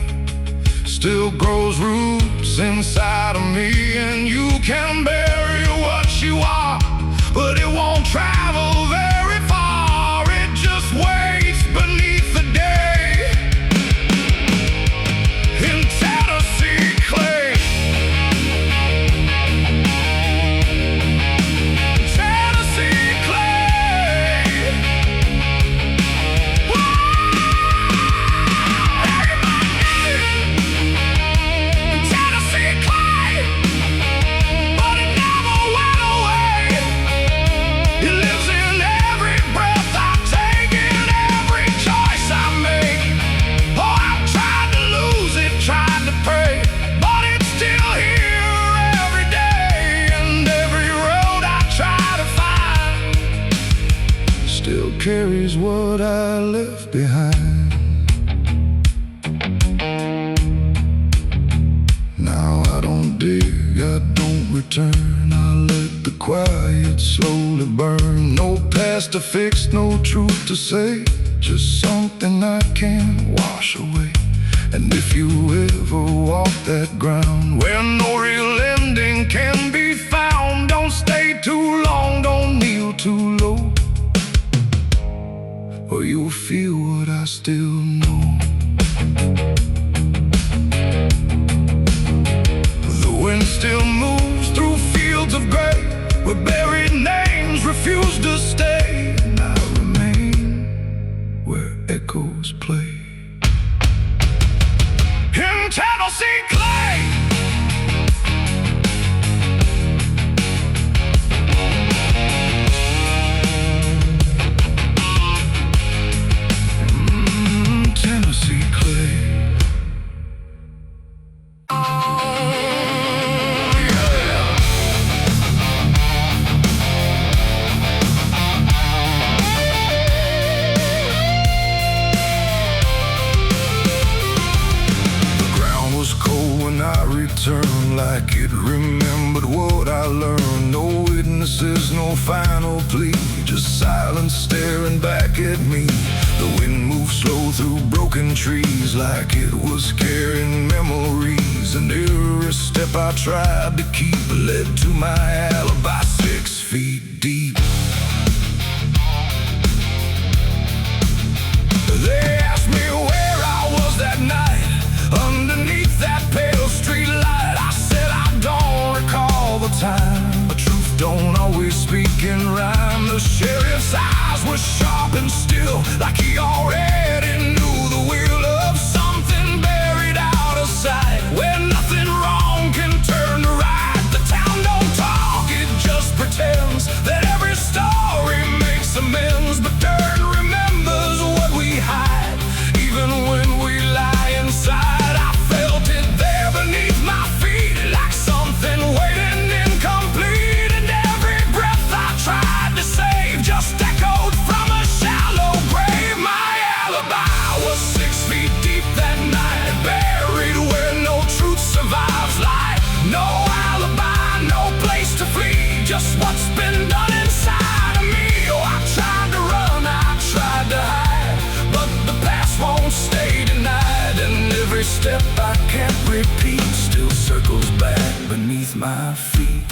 still grows roots inside of me. And you can bury what you are, but it won't travel very far. It just waits beneath the day in Tennessee clay. Tennessee clay. Tennessee clay. But it never went away. It lives in every breath I take, in every choice I make. Oh, I've tried to lose it, tried to pray, but it's still here every day. And every road I try to find still carries what I left behind. Now I don't dig, I don't return, I let the quiet slowly burn. No past to fix, no truth to say, just something I can't wash away. And if you ever walk that ground where no real ending can be found, don't stay too long, don't kneel too low, or you'll feel what I still know. The wind still moves through fields of gray, where buried names refuse to stay. And I remain where echoes play in Tennessee clay. Tennessee clay. Returned like it remembered what I learned. No witnesses, no final plea, just silence staring back at me. The wind moved slow through broken trees, like it was carrying memories. And every step I tried to keep led to my alibi, 6 feet deep. They asked me where I was that night, underneath that pale street light. I said I don't recall the time, but truth don't always speak in rhyme. The sheriff's eyes were sharp and still, like he already knew the will of something buried out of sight, where nothing wrong can turn to right. The town don't talk, it just pretends that every story makes amends, but dirt remembers what we hide, even when we lie inside. I felt it there beneath my feet, like something waiting incomplete, and every breath I tried to save just echoed from a shallow grave. My alibi was 6 feet deep that night, buried where no truth survives life. No alibi, no place to flee, just what's been done inside of me. Oh, I tried to run, I tried to hide, but the past won't stay denied, and every step I can't repeat still circles back beneath my feet.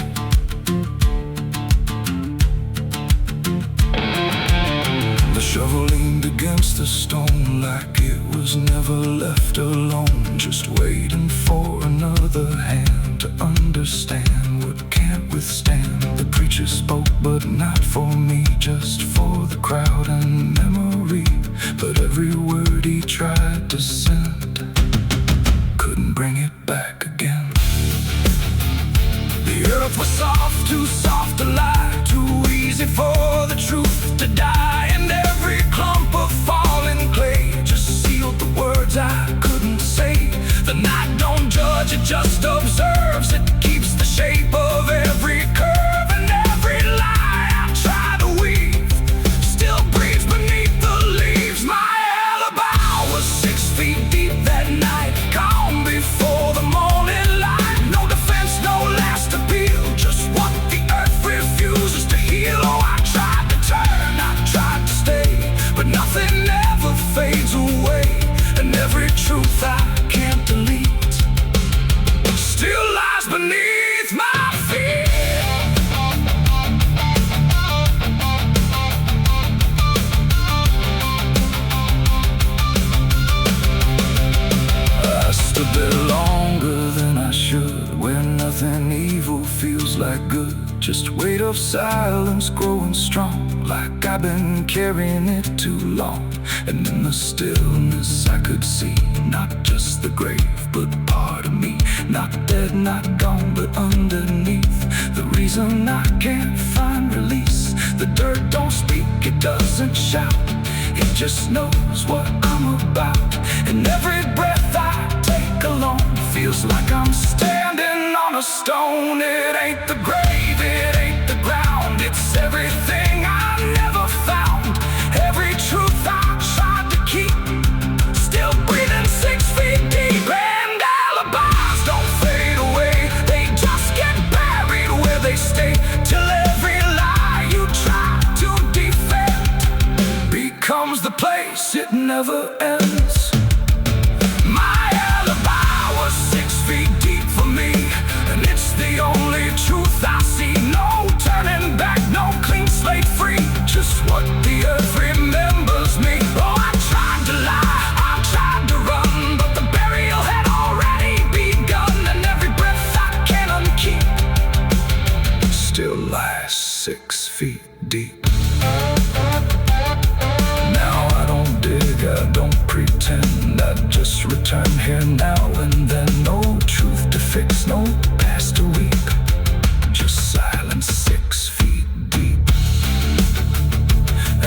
The shovel leaned against the stone, like it was never left alone, just waiting for another hand to understand what can't withstand. The preacher spoke, but not for me, just for the crowd and memory. But every word he tried to send couldn't bring it back again. The earth was soft, too soft to lie, too easy for the truth to die, and every clump of falling clay just sealed the words I couldn't say. The night don't judge, it just observes, it keeps the shape of every curve, and every lie I try to weave still breathes beneath the leaves. My alibi was 6 feet deep that night, calm before the morning light. No defense, no last appeal, just what the earth refuses to heal. Oh, I tried to turn, I tried to stay, but nothing ever fades away, and every truth I can't delete still lies beneath my feet. I stood there longer than I should, where nothing evil feels like good, just weight of silence growing strong, like I've been carrying it too long. And in the stillness I could see not just the grave, but part of me, not dead, not gone, but underneath. The reason I can't find release, the dirt don't speak, it doesn't shout, it just knows what I'm about. And every breath I take alone feels like I'm standing on a stone. It ain't the grave, it ain't the ground, it's everything I never found. Every truth I tried to keep still breathing 6 feet deep. And alibis don't fade away, they just get buried where they stay, till every lie you try to defend becomes the place it never ends. My alibi was 6 feet deep for me, and it's the only truth I see. No turning back, no clean slate free, just what the earth remembers me. Oh, I tried to lie, I tried to run, but the burial had already begun, and every breath I can't unkeep still lies 6 feet deep. Now I don't dig, I don't pretend, I just return here now and then. No truth to fix, no past to weep, just silence 6 feet deep.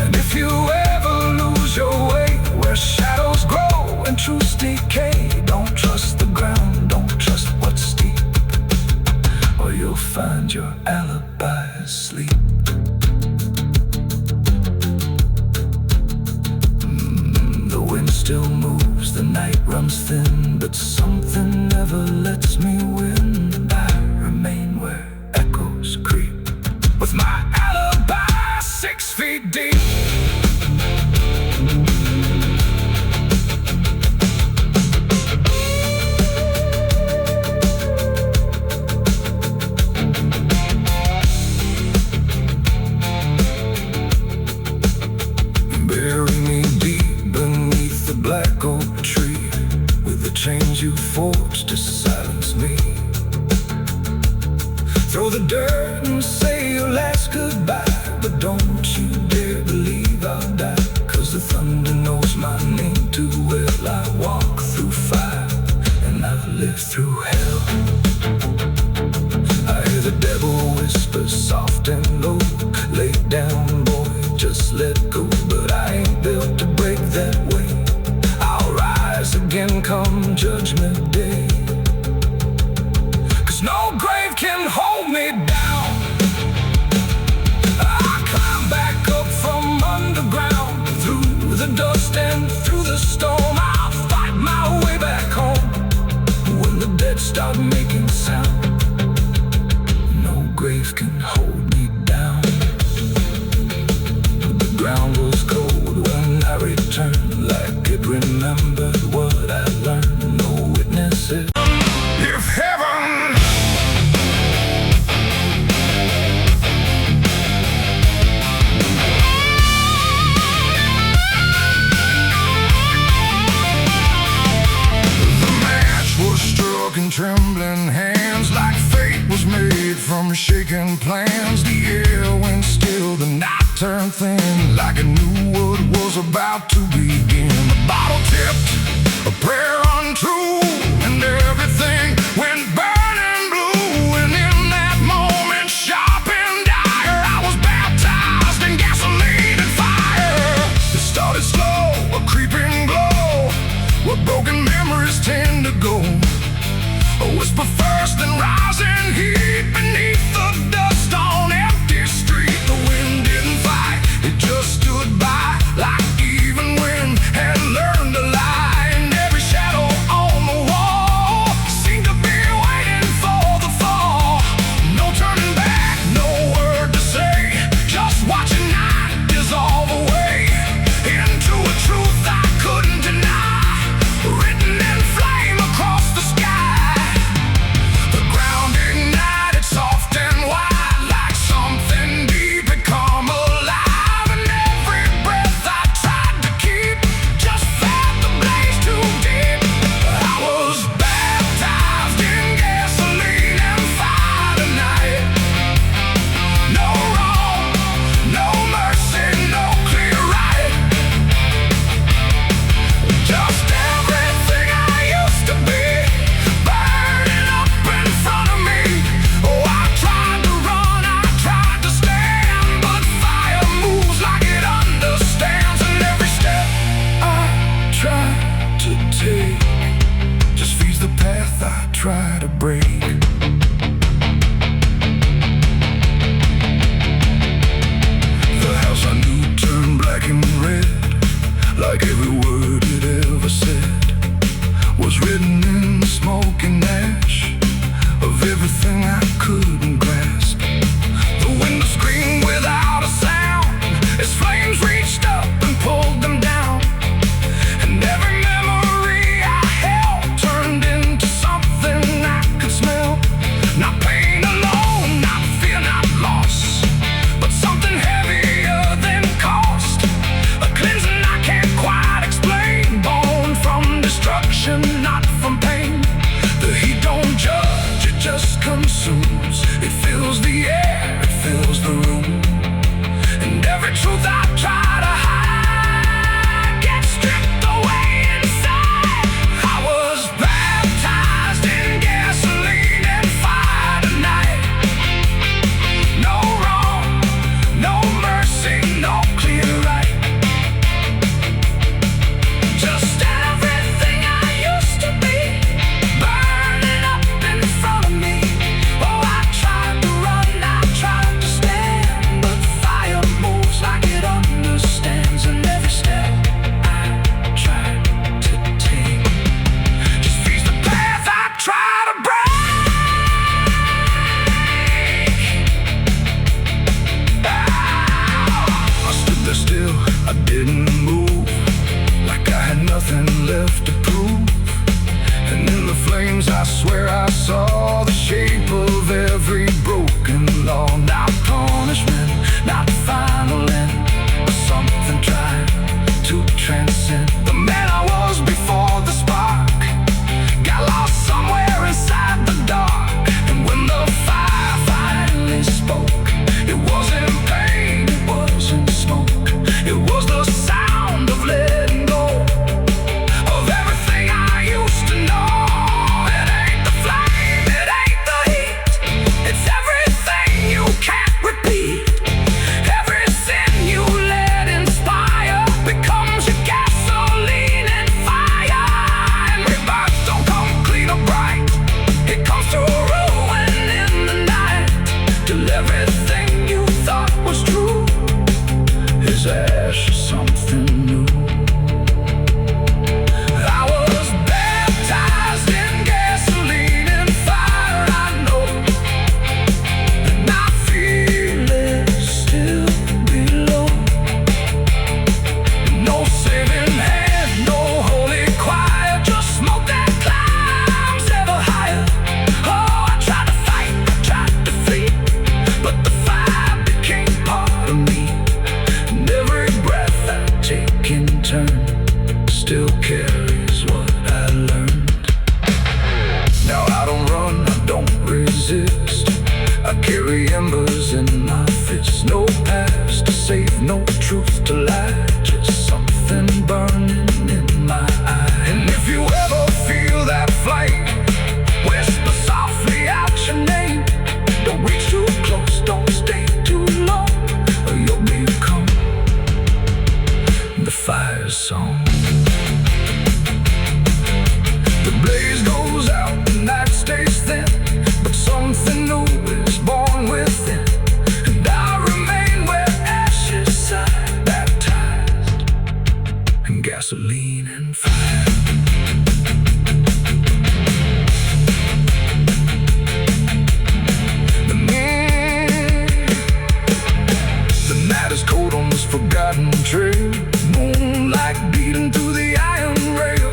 And if you ever lose your way, where shadows grow and truths decay, don't trust the ground, don't trust what's deep, or you'll find your alibi asleep. The wind still moves, the night runs thin, but something never lets me win. I remain where echoes creep, with my alibi 6 feet chains you forged to silence me. Throw the dirt and say your last goodbye, but don't you dare believe I'll die, 'cause the thunder knows my name too well. I walk through fire and I've lived through hell. I hear the devil whisper soft and low, lay down boy, just let go. But I ain't built to break that way. I'll rise again come judgment day, 'cause no grave can hold me down. I climb back up from underground, through the dust and through the storm. I'll fight my way back home when the dead start making sound. No grave can hold me down. The ground was cold when I returned, like it remembered what I learned. No witnesses. If heaven and trembling hands, like fate was made from shaking plans. The air went still, the night turned thin, like I knew what was about to begin. The bottle tipped, a prayer untrue, and everything went burning blue. And in that moment, sharp and dire, I was baptized in gasoline and fire. It started slow, a creeping glow, where broken memories tend to go. A whisper first and rising heat beneath the dust on empty street. The wind didn't fight, it just stood by, like even wind had learned to lie. And every shadow on the wall seemed to be waiting for the fall. No turning back, no word to say, just watching night dissolve away into a truth I couldn't deny, written in flame across the sky. Try to break. The house I knew turned black and red, like every word it ever said was written in the smoke and ash of everything I couldn't grasp. The window screamed without a sound as flames reached up and pulled them down. And every memory I held turned into something I could smell. Not pain alone, not fear, not loss, but something heavier than cost. A cleansing I can't quite explain, born from destruction, not from pain. The heat don't judge, it just consumes. It fills the air, it fills the room. And every truth I try to hide gets stripped away inside. I was baptized in gasoline and fire tonight. No wrong, no mercy, no clear right. Just everything I used to be, burning up in front of me. Oh, I tried to run, I tried to stand, but fire moves like it understands. And every step I tried to take just feeds the path I try to break. I stood there still, I didn't move, like I had nothing left to prove. And in the flames I swear I saw the shape of every broken law. Not punishment, not final end, but something trying to transcend the man I was before the spark turn still carries what I learned. Now I don't run, I don't resist. I carry embers in my fists. No past to save, no truth to lie, just something burning in my eye. And if you ever feel that flame, whisper softly out your name. Don't reach too close, don't stay too long, or you'll become the fire song. The blaze goes out, the night stays thin, but something new is born within. And I remain where ashes sigh, baptized in gasoline and fire. The night is cold on this forgotten trail, moonlight beating through the iron rail.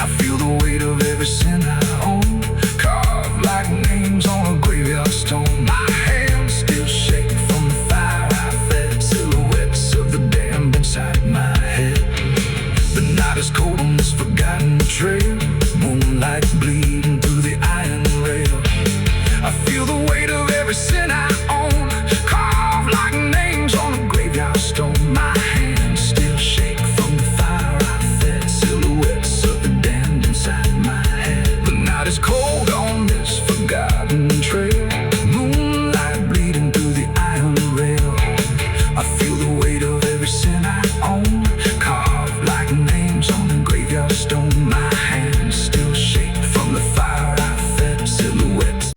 I feel the weight of every sin I own, carved like names on a graveyard stone. My hands still shake from the fire I fed, silhouettes of the damned inside my head. The night is cold on this forgotten trail, moonlight bleeding through the iron rail. I feel the weight of every sin I own, carved like names on a graveyard stone. My hands still shake from the fire I fed, silhouettes of the damned inside my head. The night is cold on this forgotten trail, moonlight bleeding through the iron rail. I feel the weight of every sin I own, carved like names on a graveyard stone. My hands still shake from the fire I fed, silhouettes.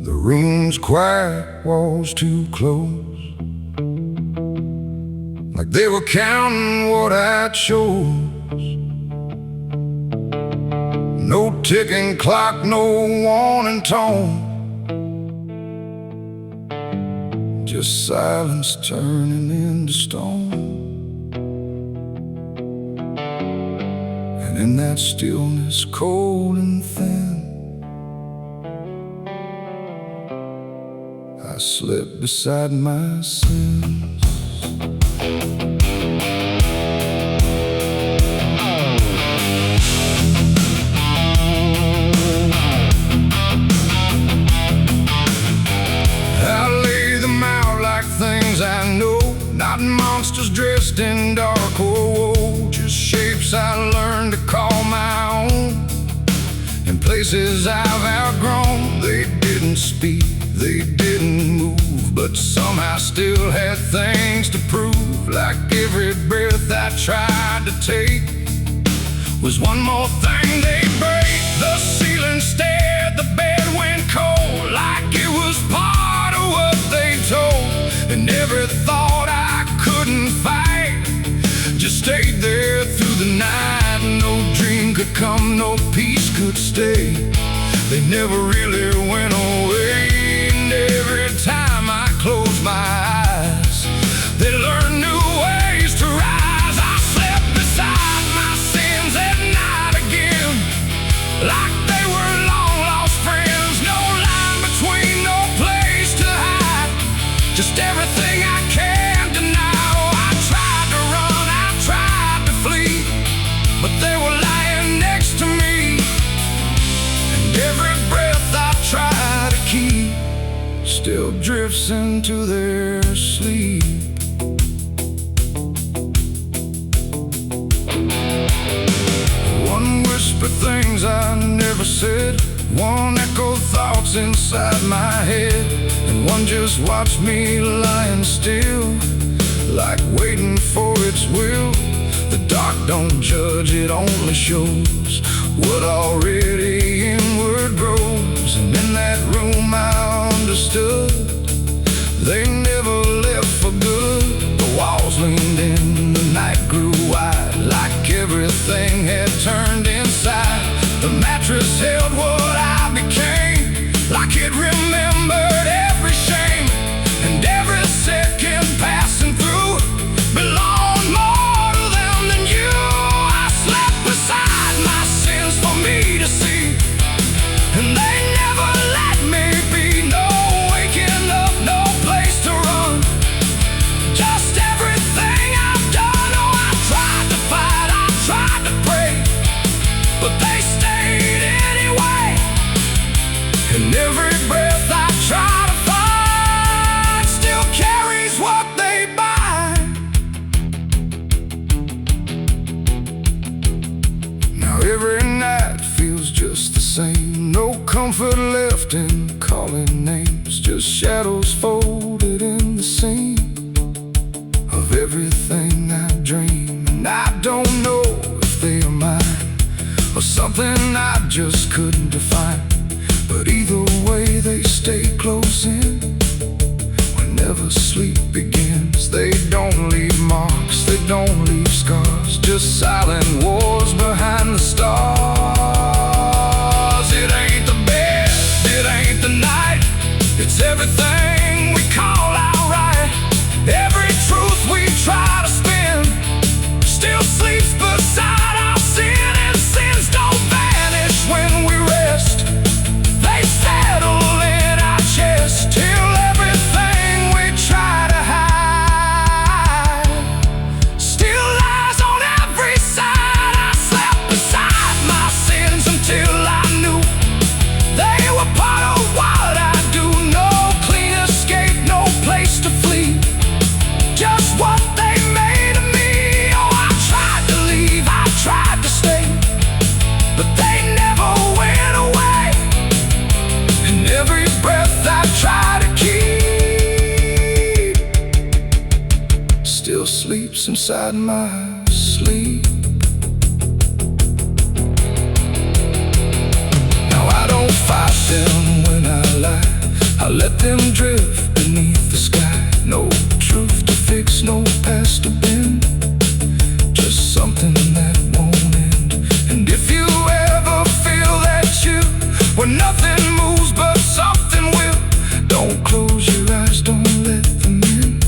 The room's quiet, walls too close, like they were counting what I chose. No ticking clock, no warning tone, just silence turning into stone. And in that stillness, cold and thin, I slip beside my sins. I lay them out like things I know, not monsters dressed in dark or woe, just shapes I learned to call my own. In places I've outgrown, they didn't speak, they didn't move, but somehow still had things to prove. Like every breath I tried to take was one more thing they'd break. The ceiling stared, the bed went cold, like it was part of what they told. And every thought I couldn't fight just stayed there through the night. No dream could come, no peace could stay, they never really went away. And every time I close my eyes, they learn new ways to rise. I slept beside my sins at night again, like they were long lost friends. No line between, no place to hide, just everything I can't deny. Oh, I tried to run, I tried to flee, but they were lying next to me. And every breath I try to keep still drifts into their sleep. One whisper things I never said, one echo thoughts inside my head, and one just watched me lying still, like waiting for its will. The dark don't judge, it only shows what already inward grows. And in that room I understood they never left for good. The walls leaned in, the night grew wide, like everything had turned inside. The mattress held what I became, like it remembered every shame. And every second passing through belonged more to them than you. I slept tried to pray, but they stayed anyway. And every breath I try to find still carries what they bind. Now every night feels just the same. No comfort left in calling names, just shadows folded in the seam of everything I dream. And I don't know if they are mine or something I just couldn't define, but either way they stay close in. Whenever sleep begins, they don't leave marks, they don't leave scars, just silent wars behind the stars. It ain't the bed, it ain't the night, it's everything we call outright. Every truth we try to spin still sleeps beside our sin, and sins don't vanish when we rest. They settle in our chest till everything we try to hide still lies on every side. I slept beside my sins until I knew they were part of what I do. No clean escape, no place to flee, just what they made of me. Oh, I tried to leave, I tried to stay, but they never went away. And every breath I try to keep still sleeps inside my sleep. Now I don't fight them when I lie, I let them drift beneath the sky. No truth to fix, no past to bend, just something that won't end. And if you ever feel that chill when nothing moves but something will, don't close your eyes, don't let them in,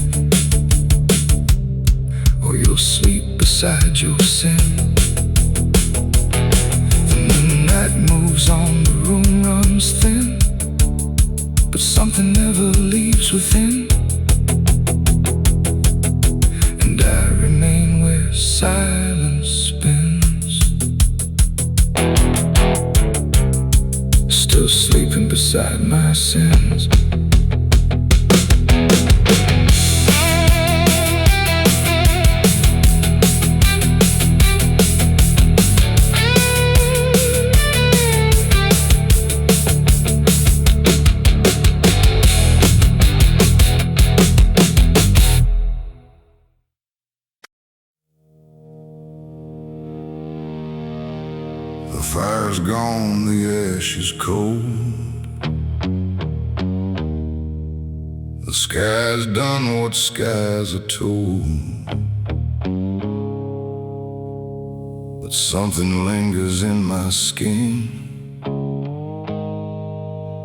or you'll sleep beside your sin. Then the night moves on, the room runs thin, but something never leaves within. And I remain where silence spins, still sleeping beside my sins. The fire's gone, the ash is cold, the sky's done what skies are told, but something lingers in my skin,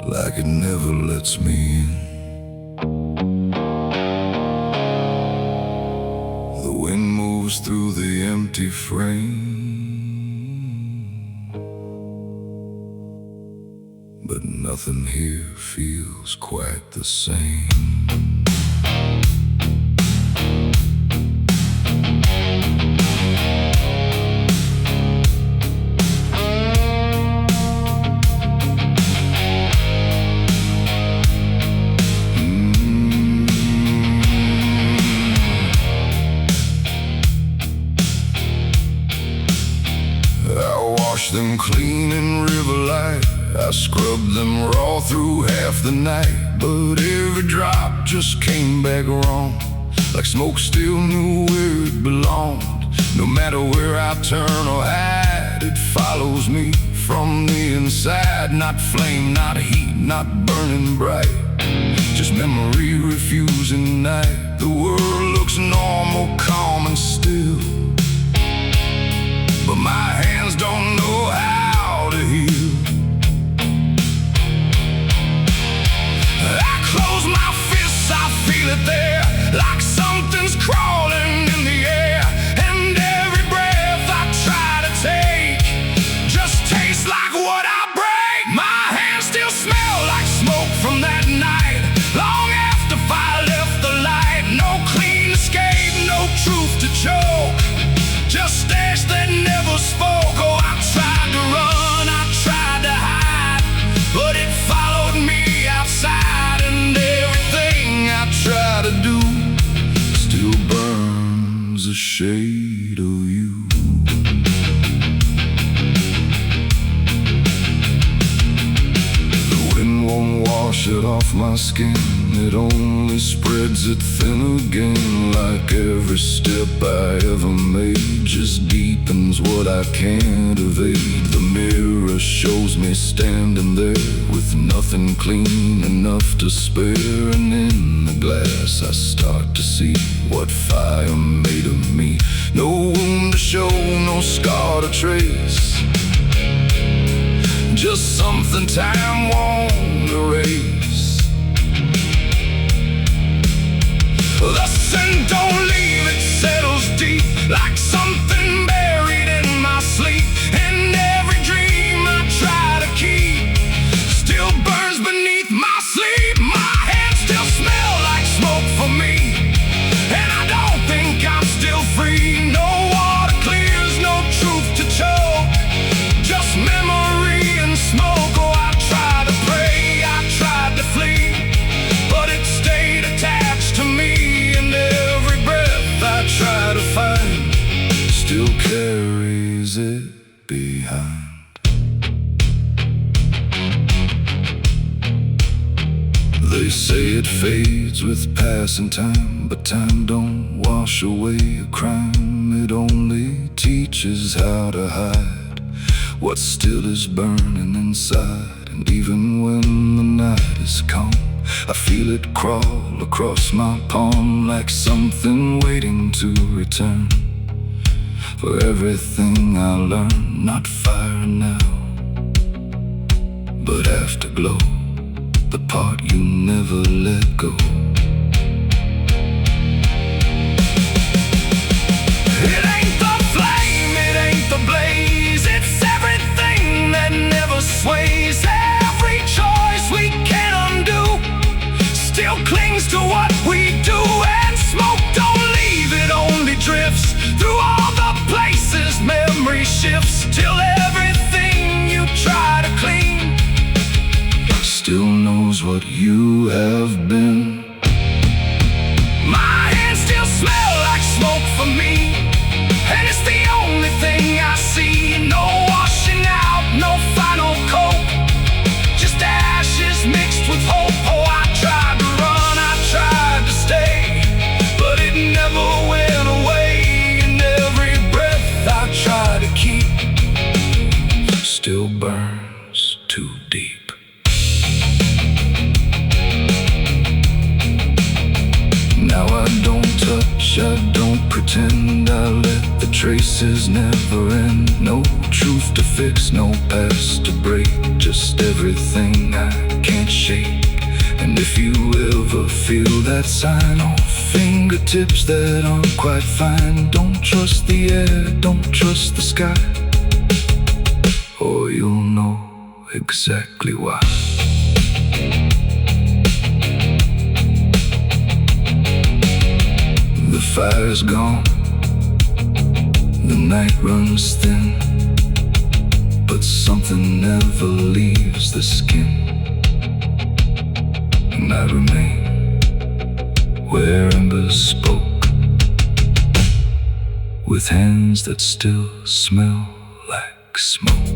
like it never lets me in. The wind moves through the empty frame, but nothing here feels quite the same. I wash them clean in river light, I scrubbed them raw through half the night, but every drop just came back wrong, like smoke still knew where it belonged. No matter where I turn or hide, it follows me from the inside. Not flame, not heat, not burning bright, just memory refusing night. The world looks normal, calm and still, but my hands don't know how to heal. I close my fists, I feel it there, like something's crawling in the air. And every breath I try to take just tastes like what I break. My hands still smell like smoke from that night, long after fire left the light. No clean escape, no truth to choke, off my skin, it only spreads it thin again. Like every step I ever made just deepens what I can't evade. The mirror shows me standing there with nothing clean enough to spare. And in the glass I start to see what fire made of me. No wound to show, no scar to trace, just something time won't erase. The sin don't leave, it settles deep like something buried in my sleep. And every dream I try to keep still burns beneath my sleep. My hands still smell like smoke for me, and I don't think I'm still free. No water clears, no truth to choke, just memory and smoke. Oh, I tried to pray, I tried to flee, but it stayed attached to me. And every breath I try to find still carries it behind. They say it fades with passing time, but time don't wash away a crime. It only teaches how to hide what still is burning inside. And even when the night is calm, I feel it crawl across my palm like something waiting to return. For everything I learned, not fire now, but afterglow, the part you never let go. It ain't the flame, it ain't the blaze, it's everything that never sways. Every choice we can't undo still clings to what we do. And smoke don't leave, it only drifts through all the places memory shifts, till everything you try to clean still knows what you have been. My hands still smell like smoke for me, and it's the only thing I see. No washing out, no final coat, just ashes mixed with hope. Oh, I tried to run, I tried to stay, but it never went away. And every breath I try to keep still burns too deep. Now I don't touch, I don't pretend, I let the traces never end. No truth to fix, no past to break, just everything I can't shake. And if you ever feel that sign on fingertips that aren't quite fine, don't trust the air, don't trust the sky, or you'll know exactly why. The fire's gone, the night runs thin, but something never leaves the skin. And I remain where embers spoke, with hands that still smell like smoke.